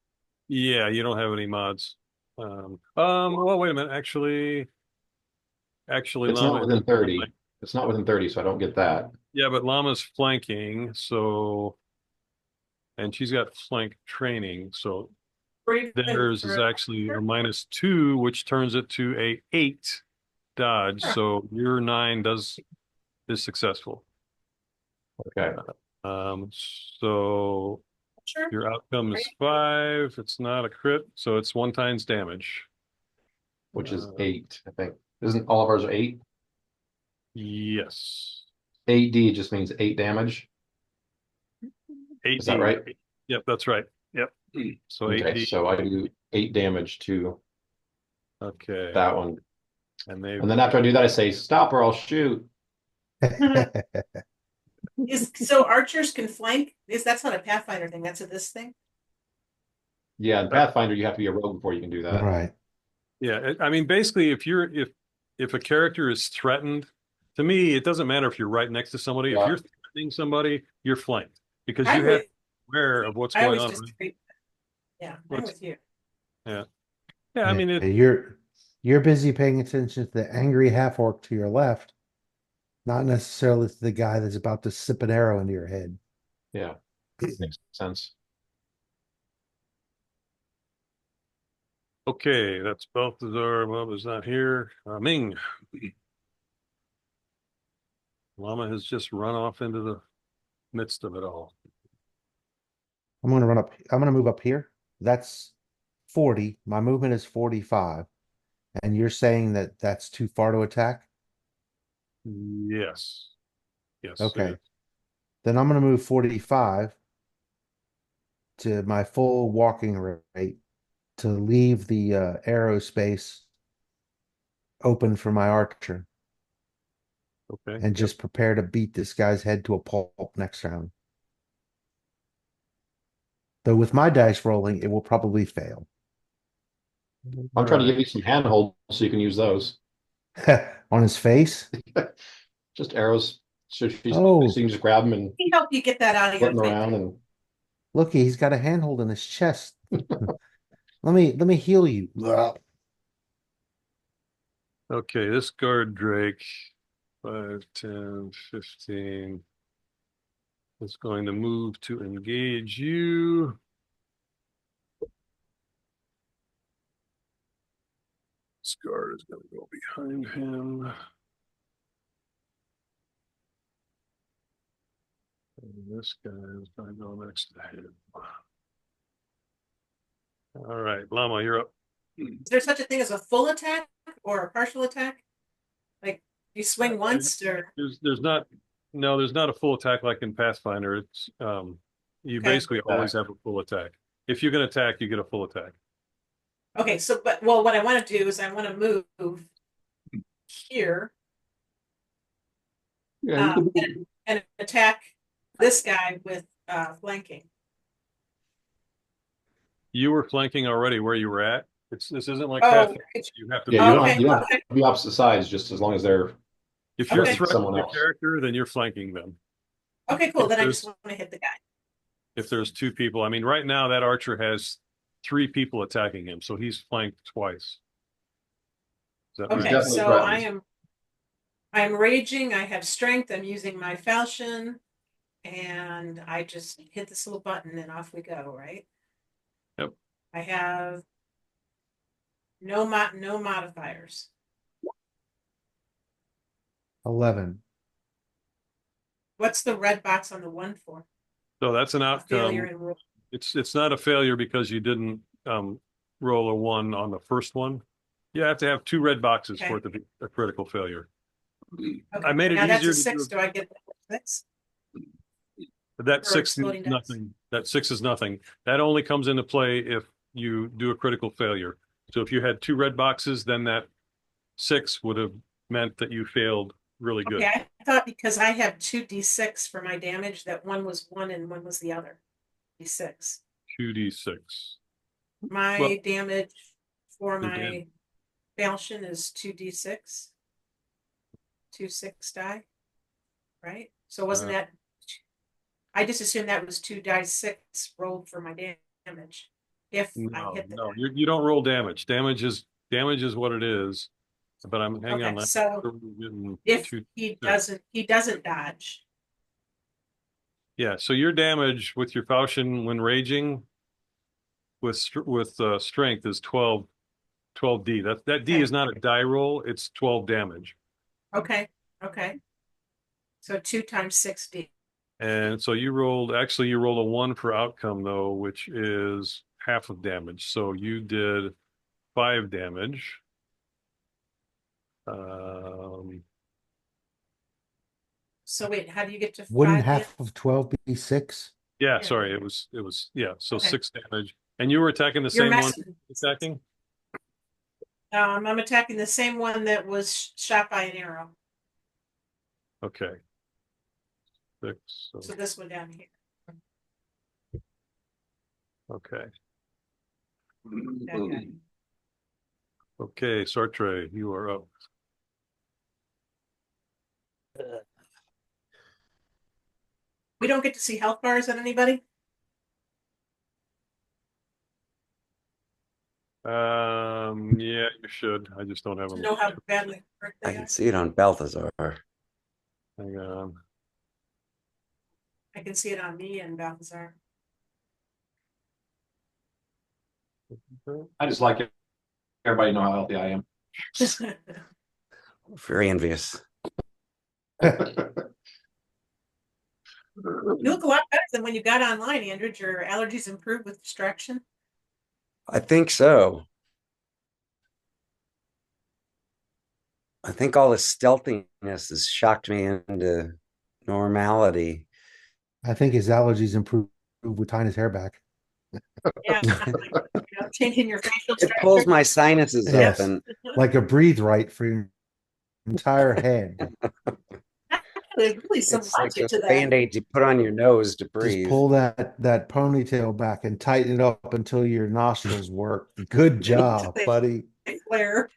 Yeah, you don't have any mods. Well, wait a minute. Actually, It's Llama. not within 30. It's not within 30, so I don't get that. Yeah, but Llama's flanking, so, and she's got flank training, so theirs is actually a -2, which turns it to a 8 dodge. So your 9 is successful. Okay. So Sure. your outcome is 5. It's not a crit, so it's 1 times damage. Which is 8, I think. Isn't all of ours are 8? Yes. 8D just means 8 damage. 8D. Is that right? Yep, that's right. Yep. So Okay, 8D. so I do 8 damage to Okay. that one. And they And then after I do that, I say, stop or I'll shoot. So archers can flank? That's not a Pathfinder thing, that's a this thing? Yeah, in Pathfinder, you have to be a rogue before you can do that. Right. yeah, I mean basically if a character is threatened, to me it doesn't matter if you're right next to somebody. If Yeah. you're threatening somebody, you're flanked because I you have would, to be aware of what's I going always on. just Right? treat, yeah, I'm What's- with you. Yeah. Yeah, I mean it You're busy paying attention to the angry half orc to your left, not necessarily to the guy that's about to sip an arrow into your head. Yeah, makes sense. okay, that's Balthazar. Bob is not here. Ming. Llama has just run off into the midst of it all. I'm gonna run up. I'm gonna move up here. That's 40. My movement is 45. And you're saying that that's too far to attack? Yes. Yes. it Okay. is. Then I'm gonna move 45 to my full walking rate to leave the arrow space open for my archer Okay. and just prepare to beat this guy's head to a pulp next round. Though with my dice rolling, it will probably fail. I'm trying to All give you some handholds so you can use those. On his face? Just arrows. So you Oh, can just grab them and Can help you get that out of flip your them face. around and look, he's got a handhold in his chest. Let me heal you. Okay, this guard Drake, 5, 10, 15, is going to move to engage you. This guard is going to go behind him. And this guy is going to go next to him. All right, Llama, you're up. Is there such a thing as a full attack or a partial attack? Like you swing once or There's not, no, there's not a full attack like in Pathfinder. It's you Okay. basically always have a full attack. If you can attack, you get a full attack. okay, so but well what I want to do is I want to move here yeah, you can, and attack this guy with flanking. You were flanking already where you were at. This isn't like Oh, Pathfinder. it's, You have to yeah, you don't, okay, you don't okay. have to be opposite sides just as long as they're if you're Okay. threatening someone the else. character, then you're flanking them. Okay, cool. If Then I just there's- want to hit the guy. If there's two people, I mean, right now that archer has 3 people attacking him, so he's flanked twice. Is that Okay, definitely so threatened. I'm raging, I have strength, I'm using my falchion, and I just hit this little button and off we go, right? Yep. I have no modifiers. 11. What's the red box on the one for? So that's an A failure outcome. in rule. It's not a failure because you didn't roll a 1 on the first one. You have to have 2 red boxes for it to be a critical failure. Okay. I made it Now that's easier a to 6. do. Do I get 6? But that Or 6 exploding is dice. nothing. That 6 is nothing. That only comes into play if you do a critical failure. So if you had 2 red boxes, then that 6 would have meant that you failed really good. Okay, I thought because I have 2d6 for my damage that one was 1 and one was the other. D6. 2d6. My Well, damage for your my falchion is 2d6. 2 6 die. Right? So wasn't that I just assumed that was 2 dice 6 rolled for my damage. If I No, hit the no, die. you don't roll damage. Damage is what it is. But hang Okay, on. I'm so sure we're getting if two- he doesn't dodge. Yeah, so your damage with your falchion when raging with strength is 12D. That D Okay. is not a die roll, it's 12 damage. Okay. Okay. So 2 times 6d. And so you rolled a 1 for outcome though, which is half of damage. So you did 5 damage. So wait, how do you get to Wouldn't 5 half of 12 be 6? Yeah, Yeah. sorry, yeah, so Okay. 6 damage. And you were attacking the You're same one messing. attacking? I'm attacking the same one that was shot by an arrow. Okay. 6, So this one down here. okay. That guy. Okay, Sartre, you are up. We don't get to see health bars on anybody? Yeah, you should. I just don't have To them. know how badly hurt I they can are? see it on Balthazar. Hang on. I can see it on me and Balthazar. I just like it. Everybody know how healthy I am. Very envious. You look a lot better than when you got online, Andrew. Did your allergies improved with distraction? I think so. I think all the stealthiness has shocked me into normality. I think his allergies improved with tying his hair back. Yeah, changing your facial It structure. pulls my sinuses Yes. up, and Like a breathe right for your entire head. There's really some it's like logic those to that. band-aids you put on your nose to Just breathe. pull that ponytail back and tighten it up until your nostrils work. Good job, buddy. Claire.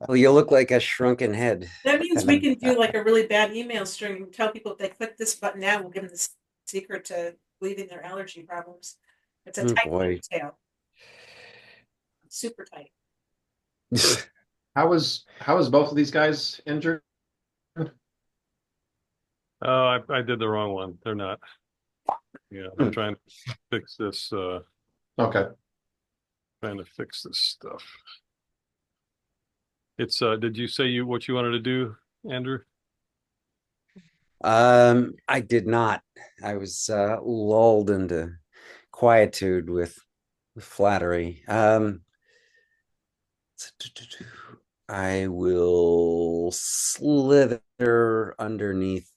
Well, you look like a shrunken head. That means we can do like a really bad email string and tell people if they click this button now, we'll give them the secret to leaving their allergy problems. It's a Oh, tight boy. tail. Super tight. How was both of these guys injured? Oh, I did the wrong one. They're not. Yeah, I'm trying to fix this, Okay. trying to fix this stuff. It's, did you say what you wanted to do, Andrew? I did not. I was lulled into quietude with flattery. I will slither underneath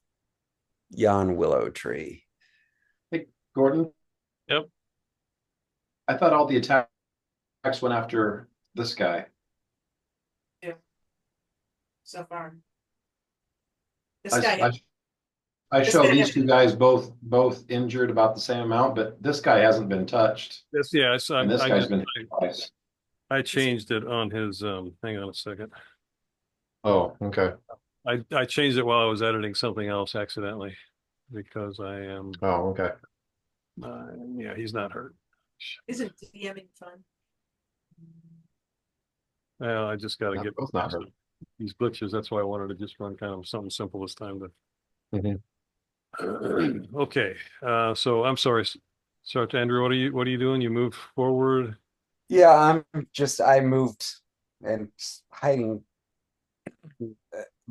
yon willow tree. Hey, Gordon. Yep. I thought all the attacks went after this guy. So far. This I, guy, I this show guy these has- two guys both injured about the same amount, but this guy hasn't been touched, Yes, yeah, so and this I guy's just, been hit twice. I changed it on his, hang on a second. Oh, okay. I changed it while I was editing something else accidentally because I am, Oh, okay. yeah, he's not hurt. isn't DMing fun? Well, I just got to No, get both not hurt. these glitches. That's why I wanted to just run kind of something simple this time to. Okay, so I'm sorry, Andrew. What are you doing? You move forward. Yeah, I moved and hiding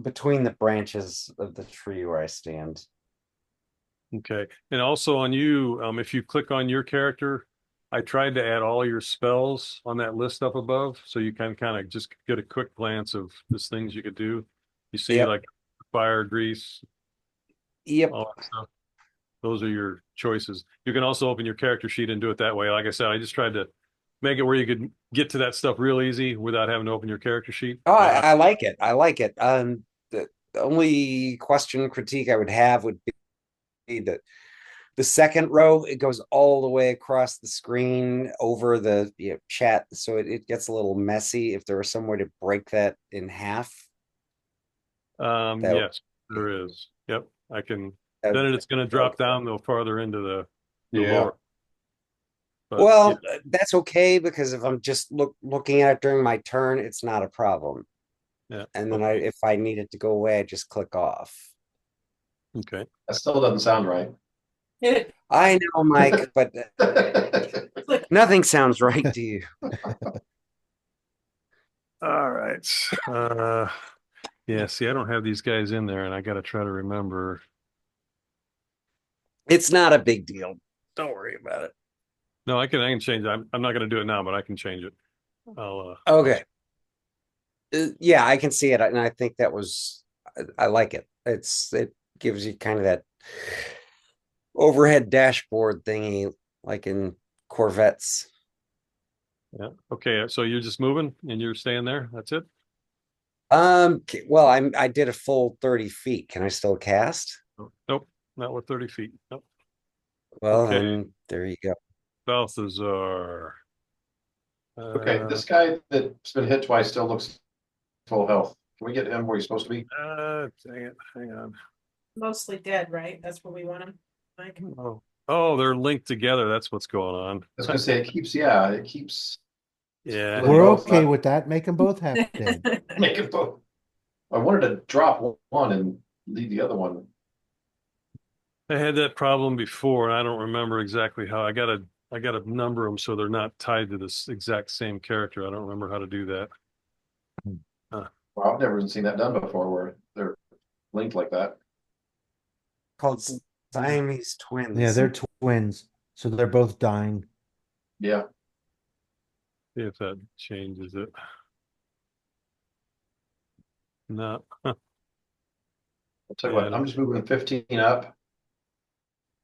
between the branches of the tree where I stand. Okay, and also on you, if you click on your character, I tried to add all your spells on that list up above, so you can kind of just get a quick glance of these things you could do. You see, Yep. like fire, grease, Yep. all that stuff. Those are your choices. You can also open your character sheet and do it that way. Like I said, I just tried to make it where you could get to that stuff real easy without having to open your character sheet. Oh, I like it. I like it. The only critique I would have would be that the second row, it goes all the way across the screen over the chat, so it gets a little messy. If there was somewhere to break that in half, Yes, there is. Yep, I can. that Then would- it's going to drop down though farther into the Yeah. lower. But, well, that's okay because if I'm just looking at it during my turn, it's not a problem. yeah. And then if I need it to go away, I just click off. Okay. That still doesn't sound right. I know, Mike, but nothing sounds right to you. All right. Yeah, see, I don't have these guys in there and I got to try to remember. It's not a big deal. Don't worry about it. No, I can change it. I'm not going to do it now, but I can change it. I'll Okay. Yeah, I can see it, and I think that was I like it. It gives you kind of that overhead dashboard thingy, like in Corvettes. Yeah. Okay. So you're just moving and you're staying there. That's it. Well, I did a full 30 feet. Can I still cast? Nope. Not with 30 feet. Nope. Well, Okay. then there you go. Balthazar. Okay, this guy that's been hit twice still looks full health. Can we get him where he's supposed to be? Dang it. Hang on. Mostly dead, right? That's where we want him, Mike. Oh, they're linked together. That's what's going on. I was gonna say it keeps, yeah, it keeps Yeah. Well, We're both okay not- with that. Make them both half dead. making both. I wanted to drop one and leave the other one. I had that problem before, and I don't remember exactly how. I gotta number them so they're not tied to this exact same character. I don't remember how to do that. Well, I've never seen that done before where they're linked like that. Called Siamese twins. Yeah, they're twins, so they're both dying. Yeah. See if that changes it. No. I'll tell you what, I'm just moving 15 up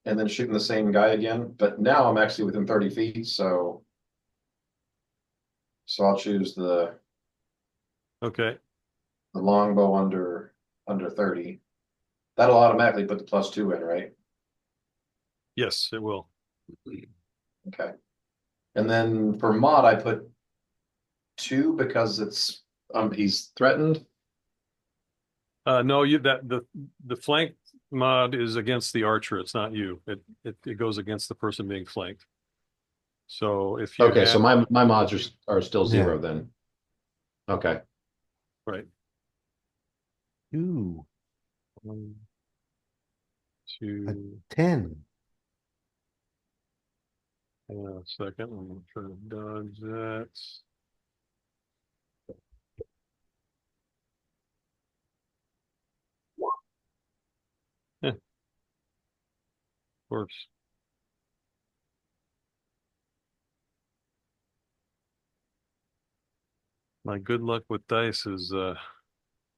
and then shooting the same guy again, but now I'm actually within 30 feet, so I'll choose the Okay. longbow under 30. That'll automatically put the +2 in, right? Yes, it will. Okay. And then for mod, I put 2 because it's he's threatened. No, the flank mod is against the archer. It's not you. It goes against the person being flanked. So if you Okay, so have, my mods are still Yeah. 0 then. Okay. right. Ooh, 1, a 2, 10. hang on a second. I'm gonna try to dodge that. Of course. My good luck with dice is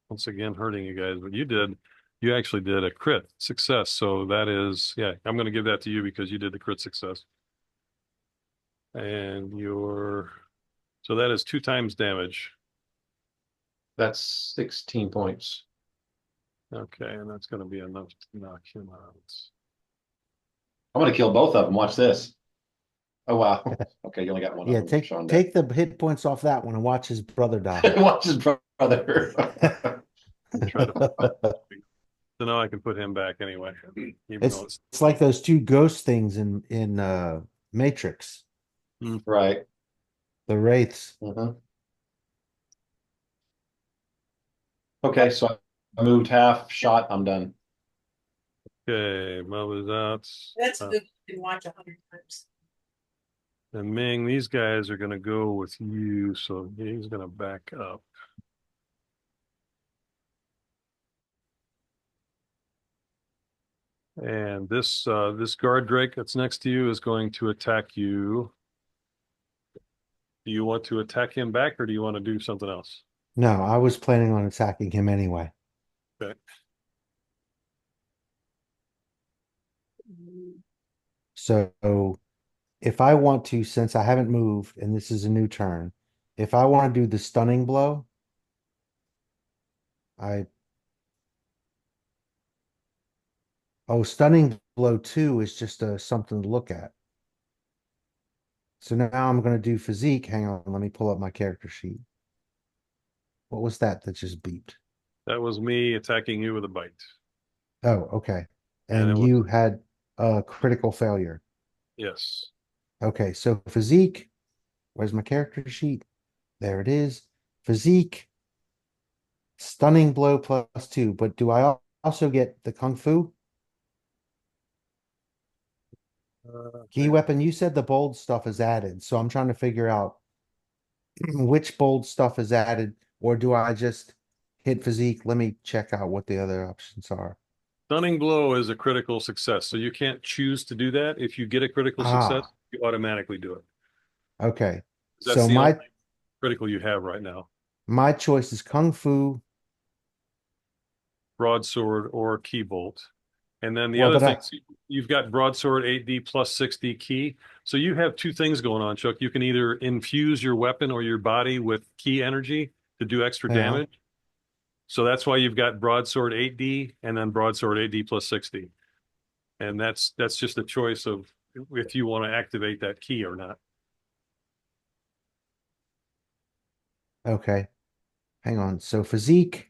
once again hurting you guys, but you actually did a crit success. So that is, yeah, I'm going to give that to you because you did the crit success. And so that is 2 times damage. That's 16 points. Okay, and that's going to be enough to knock him out. I'm gonna kill both of them. Watch this. Oh wow. Okay, you only got one Yeah, of them. Sean did. take the hit points off that one and watch his brother die. Watch his brother. Try to, so now I can put him back anyway. Even though It's like those two ghost things in Matrix, Right. the wraiths. Mhm. Okay, so I moved half shot. I'm done. okay, Mo is out. That's good. You can watch 100 times. And Ming, these guys are going to go with you, so he's going to back up. And this guard Drake that's next to you is going to attack you. Do you want to attack him back or do you want to do something else? No, I was planning on attacking him anyway. Okay. So if I want to, since I haven't moved and this is a new turn, if I want to do the stunning blow, stunning blow 2 is just something to look at. So now I'm going to do physique. Hang on, let me pull up my character sheet. What was that just beeped? That was me attacking you with a bite. Oh, okay. And And it was- you had a critical failure. Yes. Okay, so physique. Where's my character sheet? There it is. Physique. Stunning blow +2. But do I also get the kung fu? Key weapon, you said the bold stuff is added, so I'm trying to figure out which bold stuff is added, or do I just hit physique? Let me check out what the other options are. Stunning blow is a critical success, so you can't choose to do that. If you get a critical success, you automatically do it. Okay. That's So the only critical you have right now. my choice is kung fu. Broadsword or key bolt. And then the Well, other but thing, you've got broadsword 8D plus 6D key. So you have two things going on, Chuck. You can either infuse your weapon or your body with key energy to do extra Yeah. damage. So that's why you've got broadsword 8D and then broadsword 8D plus 6D. And that's just a choice of if you want to activate that key or not. Okay. Hang on. So physique,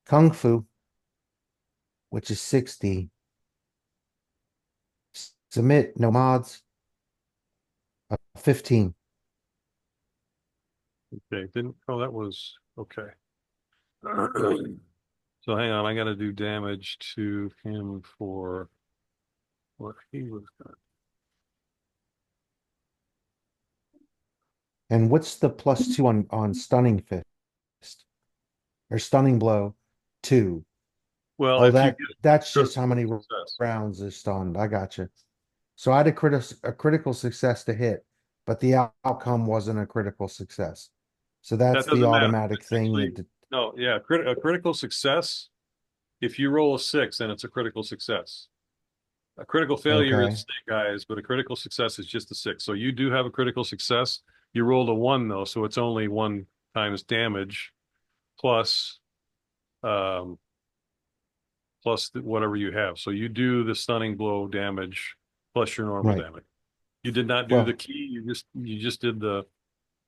kung fu, which is 60. Submit, no mods, 15. Okay, that was okay. So hang on, I got to do damage to him for what he was going And what's the +2 on stunning fist or stunning blow? 2. Well, Oh, if you get that's just how critical many success. rounds is stunned. I got you. So I had a critical success to hit, but the outcome wasn't a critical success. So That that's the doesn't matter. automatic thing Actually, that no, yeah, a critical success. If you roll a 6, then it's a critical success. A critical failure okay. is snake eyes, but a critical success is just a 6. So you do have a critical success. You rolled a 1 though, so it's only 1 times damage plus um plus whatever you have. So you do the stunning blow damage plus your normal Right. damage. You did not do the Well, key. You just did the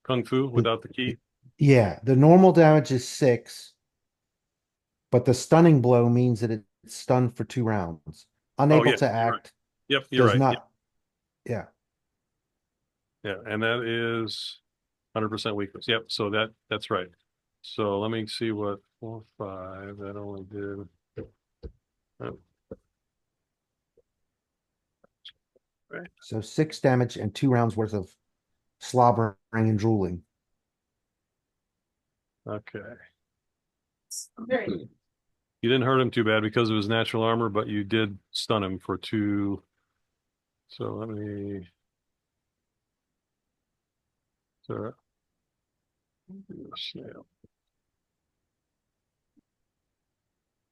kung fu without the key. yeah, the normal damage is 6, but the stunning blow means that it's stunned for 2 rounds. Oh Unable yeah, to you're right. act, Yep, you're does right. Yep. not. Yeah. Yeah, and that is 100% weakness. Yep. So that's right. So let me see what 4, 5 that only did. Oh, right. So 6 damage and 2 rounds worth of slobbering and drooling. Okay. Very You didn't hurt him too bad because of his natural armor, but you did stun him for 2. So let me. So,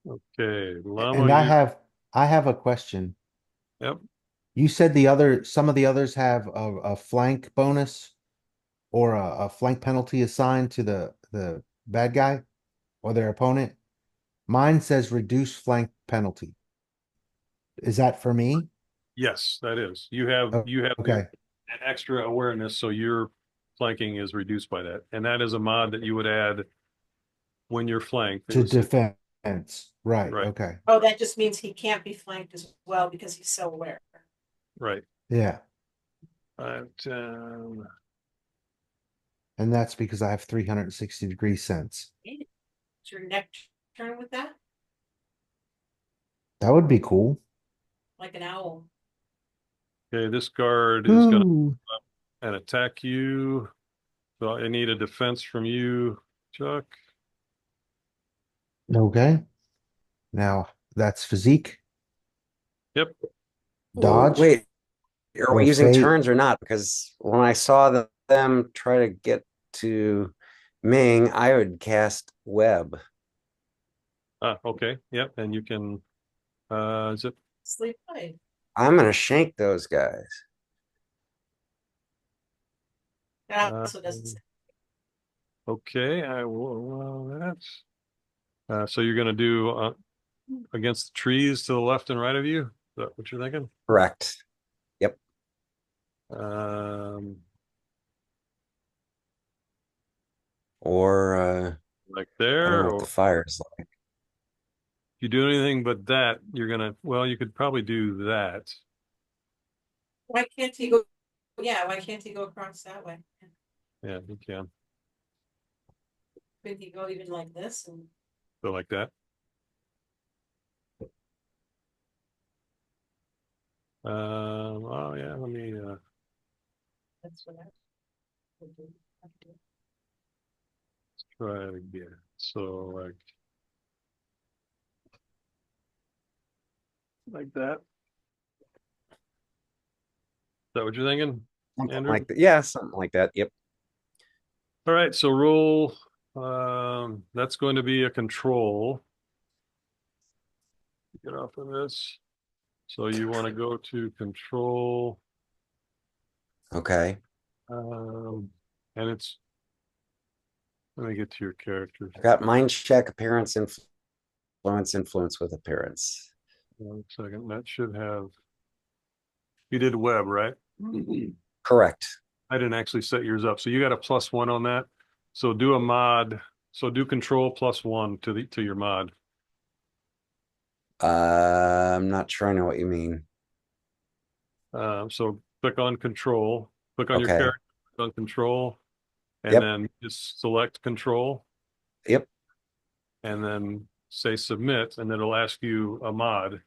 okay, Llama, And you. I have a question. Yep. You said some of the others have a flank bonus or a flank penalty assigned to the bad guy or their opponent. Mine says reduce flank penalty. Is that for me? Yes, that is. Oh, You have okay. an extra awareness, so your flanking is reduced by that, and that is a mod that you would add when you're flanked. To defense. Right. Right, Okay. Oh, that just means he can't be flanked as well because he's so aware. right. Yeah. But, And that's because I have 360-degree sense. Is your neck turn with that? That would be cool. Like an owl. okay, this guard is going to Ooh. and attack you. So I need a defense from you, Chuck. Okay. Now that's physique, Yep. Oh, dodge, wait, are we or using fate. turns or not? Because when I saw them try to get to Ming, I would cast web. Okay. Yep. And you can zip. Sleep tight. I'm gonna shank those guys. That Uh, also doesn't say. okay, I will allow that. So you're going to do against the trees to the left and right of you? Is that what you're thinking? Correct. Yep. Um, Or like I don't there, know what or the fire is like. if you do anything but that, you're gonna. Well, you could probably do that. Why can't he go? Yeah, why can't he go across that way? Yeah, you can Could he go even like this? And go like that. Oh yeah, let me. that's what I would do. Try it again. So like that. Is that what you're thinking, Something Andrew? like that. Yeah, something like that. Yep. All right, so roll. That's going to be a control. Get off of this. So you want to go to control, Okay. and it's, let me get to your characters. I got mind check, appearance, influence with appearance. 1 second, that should have, you did web, right? Correct. I didn't actually set yours up. So you got a +1 on that. So do a mod. So do control +1 to your mod. I'm not sure I know what you mean. So click on control, click on your Okay. character, click on control, and Yep. then just select control, Yep. and then say submit, and then it'll ask you a mod.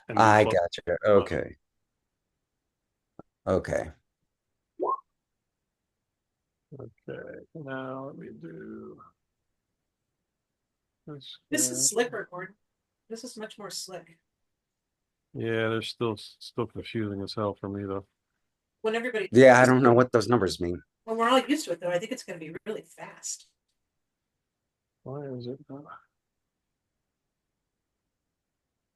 And do I plus- gotcha. Okay. Okay. Okay, now let me do This is slicker, Gordon. This is much more slick. Yeah, they're still confusing as hell for me though. When everybody. Yeah, I don't know what those numbers mean. When we're all used to it, though, I think it's going to be really fast. Why is it not?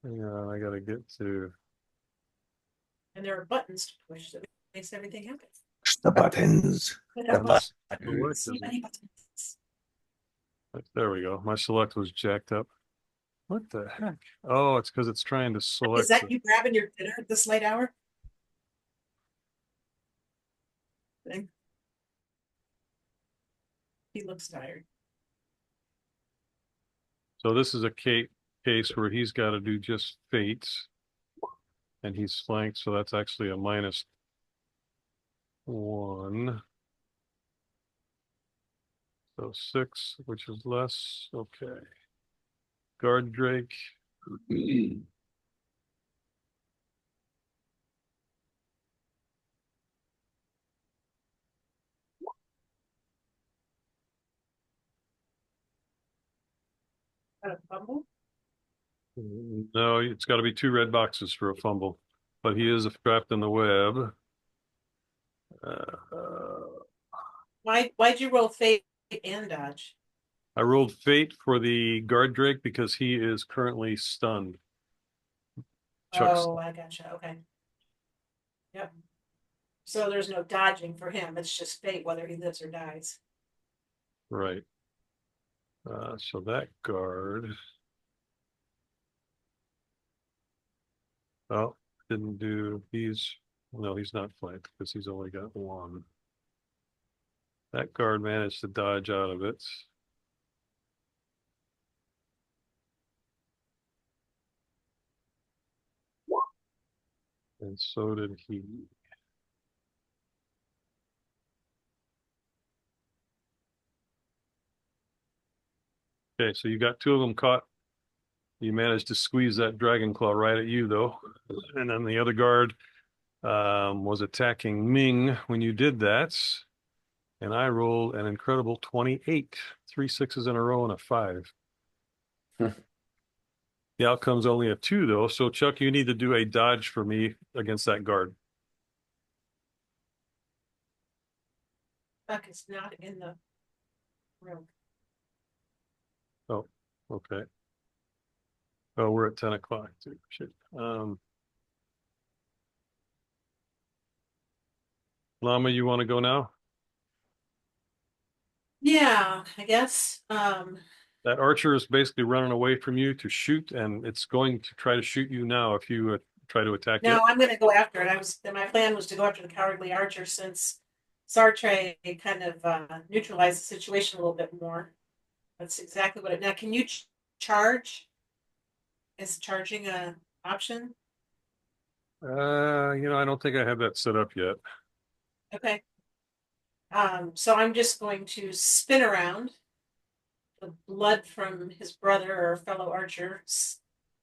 Hang on, I gotta get to. And there are buttons to push that makes everything happen. The buttons. The buttons. So many buttons. There we go. My select was jacked up. What the heck? Oh, it's because it's trying to select. Is that you grabbing your dinner at this late hour? Thing. He looks tired. So this is a case where he's got to do just fates, and he's flanked, so that's actually a -1. So 6, which is less. Okay. Guard Drake. Got a fumble? No, it's got to be 2 red boxes for a fumble, but he is trapped in the web. Why'd you roll fate and dodge? I rolled fate for the guard Drake because he is currently stunned. Chuck's Oh, I gotcha. Okay. Yep. So there's no dodging for him. It's just fate whether he lives or dies. right. So that guard. Oh, didn't do. No, he's not flanked because he's only got 1. That guard managed to dodge out of it. And so did he. Okay, so you got 2 of them caught. You managed to squeeze that dragon claw right at you, though. And then the other guard was attacking Ming when you did that. And I rolled an incredible 28, 3 6s in a row and a 5. The outcome's only a 2, though. So, Chuck, you need to do a dodge for me against that guard. Buck is not in the room. Oh, okay. Oh, we're at 10 o'clock, too. Shit. Llama, you want to go now? Yeah, I guess. That archer is basically running away from you to shoot, and it's going to try to shoot you now if you try to attack it. No, I'm going to go after it. My plan was to go after the cowardly archer since Sartre kind of neutralized the situation a little bit more. That's exactly what it. Now, can you charge? Is charging a option? I don't think I have that set up yet. Okay. So I'm just going to spin around. The blood from his brother or fellow archer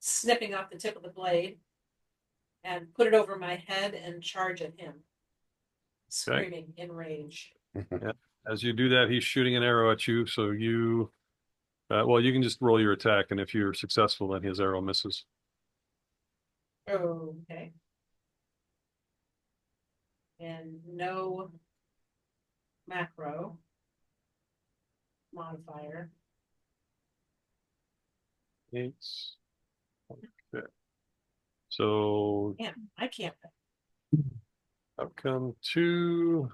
snipping off the tip of the blade and put it over my head and charge at him, screaming in rage. Yeah. As you do that, he's shooting an arrow at you. So you can just roll your attack, and if you're successful, then his arrow misses. Okay. And no macro modifier. 8. So Yeah, I can't. outcome 2,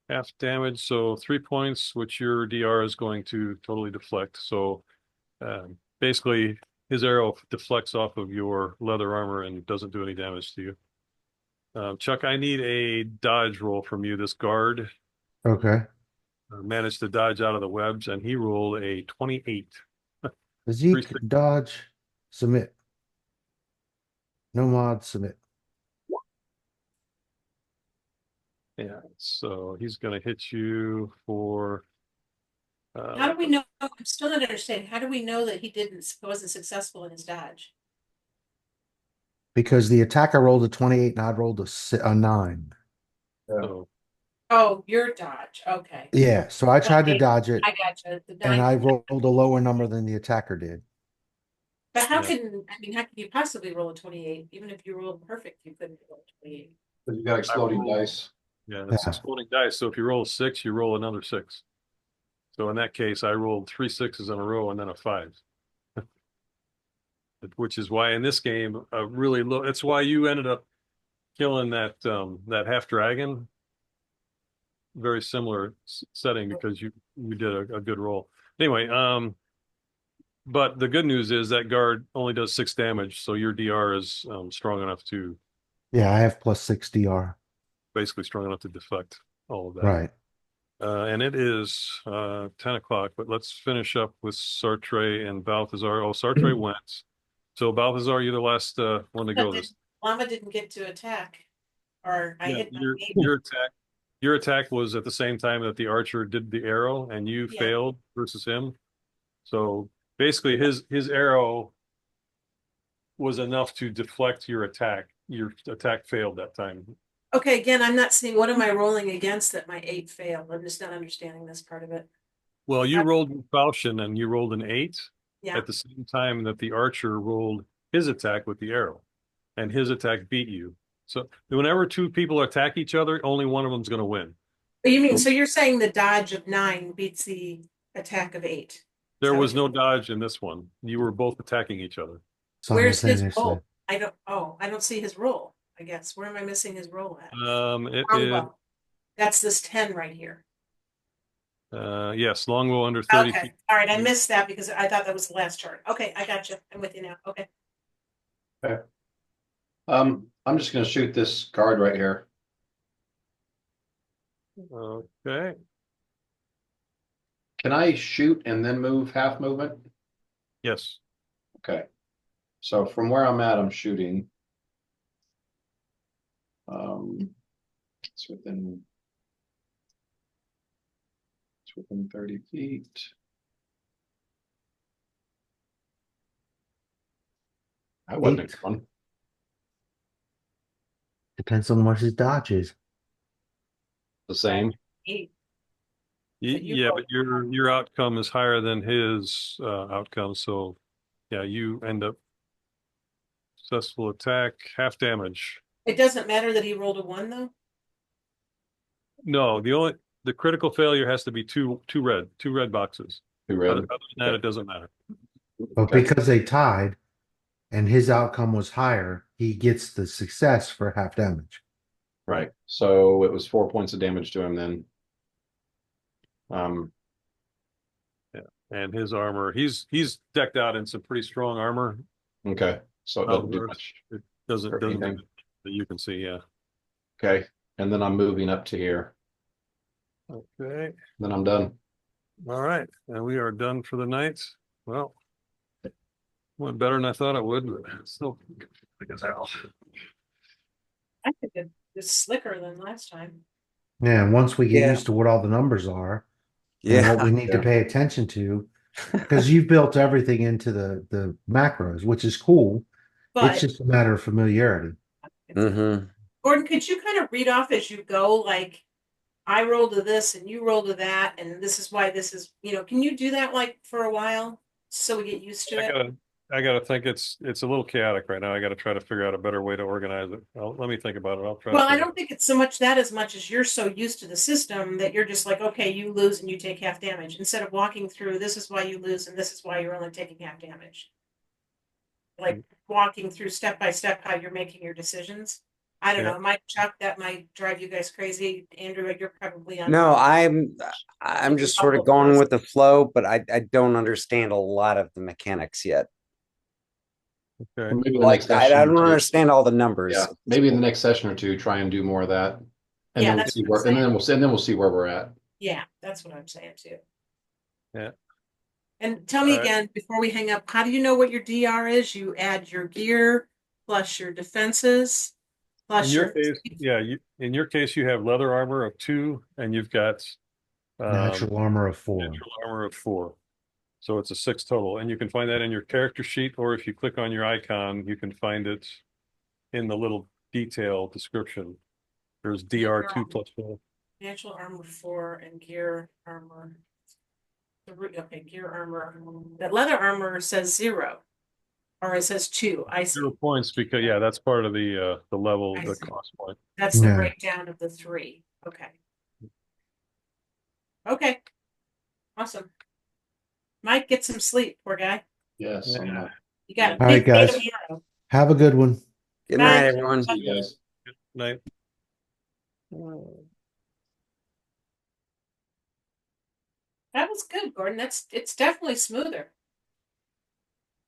half damage. So 3 points, which your DR is going to totally deflect. So basically, his arrow deflects off of your leather armor and doesn't do any damage to you. Chuck, I need a dodge roll from you. This guard Okay. managed to dodge out of the webs, and he rolled a 28. Zeke, dodge, submit. No mod, submit. Yeah, so he's going to hit you for. How do we know? I'm still not understanding. How do we know that he wasn't successful in his dodge? Because the attacker rolled a 28 and I rolled a 9. So, Oh, your dodge. Okay. Yeah, so I tried to Okay, dodge it I gotcha. The and nine. I rolled a lower number than the attacker did. But how Yeah. can you possibly roll a 28? Even if you roll perfect, you couldn't roll a 28. But you got exploding dice. yeah, it's Yeah. exploding dice. So if you roll a 6, you roll another 6. So in that case, I rolled 3 6s in a row and then a 5. Which is why in this game, really low. It's why you ended up killing that half dragon. Very similar setting because you did a good roll. Anyway, but the good news is that guard only does 6 damage, so your DR is strong enough to Yeah, I have +6 DR. basically strong enough to deflect all of that. Right. And it is 10 o'clock, but let's finish up with Sartre and Balthazar. Oh, Sartre went. So Balthazar, you're the last one to go. Llama didn't get to attack, or I Yeah, hit my your attack was at the same time that the archer did the arrow, and you Yeah. failed versus him. So basically, his arrow was enough to deflect your attack. Your attack failed that time. Okay, again, I'm not seeing what am I rolling against that my 8 failed. I'm just not understanding this part of it. Well, you rolled falchion and you rolled an 8 Yeah. at the same time that the archer rolled his attack with the arrow, and his attack beat you. So whenever 2 people attack each other, only one of them's going to win. You mean, so you're saying the dodge of 9 beats the attack of 8? There was no dodge in this one. You were both attacking each other. Where's his Simultaneously. roll? I don't see his roll, I guess. Where am I missing his roll at? It is Longbow. That's this 10 right here. yes, longbow under 30 Okay. feet. All right. I missed that because I thought that was the last chart. Okay, I got you. I'm with you now. Okay. I'm just gonna shoot this guard right here. Okay. Can I shoot and then move half movement? Yes. Okay. So from where I'm at, I'm shooting. It's within 30 feet. I wasn't 8. one. Depends on what his dodge is. The same. 8. Yeah, but your outcome is higher than his outcome. So yeah, you end up successful attack, half damage. It doesn't matter that he rolled a 1 though. No, the critical failure has to be two red boxes. Two Other red. than that, it doesn't matter. But Okay. because they tied and his outcome was higher, he gets the success for half damage. Right. So it was 4 points of damage to him then. Yeah, and his armor, he's decked out in some pretty strong armor. Okay. So it doesn't do Outdoors. much. It doesn't Or do anything. that you can see. Yeah. Okay. And then I'm moving up to here. Okay. Then I'm done. All right, and we are done for the night. Well, went better than I thought it would, but still big as hell. I think it's slicker than last time. Yeah, and once we get Yeah. used to what all the numbers are and Yeah. what we need to pay attention to, because you've built everything into the macros, which is cool. But It's just a matter of familiarity. Mm-hmm. Gordon, could you kind of read off as you go, like I roll to this and you roll to that, and this is why this is, can you do that like for a while so we get used to it? I gotta think it's a little chaotic right now. I gotta try to figure out a better way to organize it. Let me think about it. I'll try. Well, I don't think it's so much that as much as you're so used to the system that you're just like, okay, you lose and you take half damage instead of walking through. This is why you lose and this is why you're only taking half damage. like walking through step by step how you're making your decisions. I don't Yeah. know, Mike, Chuck, that might drive you guys crazy. Andrew, you're probably on. No, I'm just sort of going with the flow, but I don't understand a lot of the mechanics yet. Okay. Maybe the Like next I session or don't two. understand all the numbers. Yeah, maybe in the next session or two, try and do more of that. And Yeah, then we'll that's see what I'm where, and saying. then we'll see where we're at. Yeah, that's what I'm saying too. Yeah. And tell me All right. again, before we hang up, how do you know what your DR is? You add your gear plus your defenses plus In your your. case, yeah, in your case, you have leather armor of 2, and you've got Natural armor of 4. natural armor of 4. So it's a 6 total, and you can find that in your character sheet, or if you click on your icon, you can find it in the little detail description. There's DR2 plus 4. Natural armor 4 and gear armor 3. Okay, gear armor. That leather armor says 0, or it says 2. I see. 0 points because yeah, that's part of the level, I the see. cost point. That's the Yeah. breakdown of the 3. Okay. Okay. Awesome. Mike, get some sleep, poor guy. Yes. Yeah. You got a All right, big day guys. tomorrow. Have a good one. Good Bye. night, everyone. See you guys. Good night. That was good, Gordon. It's definitely smoother.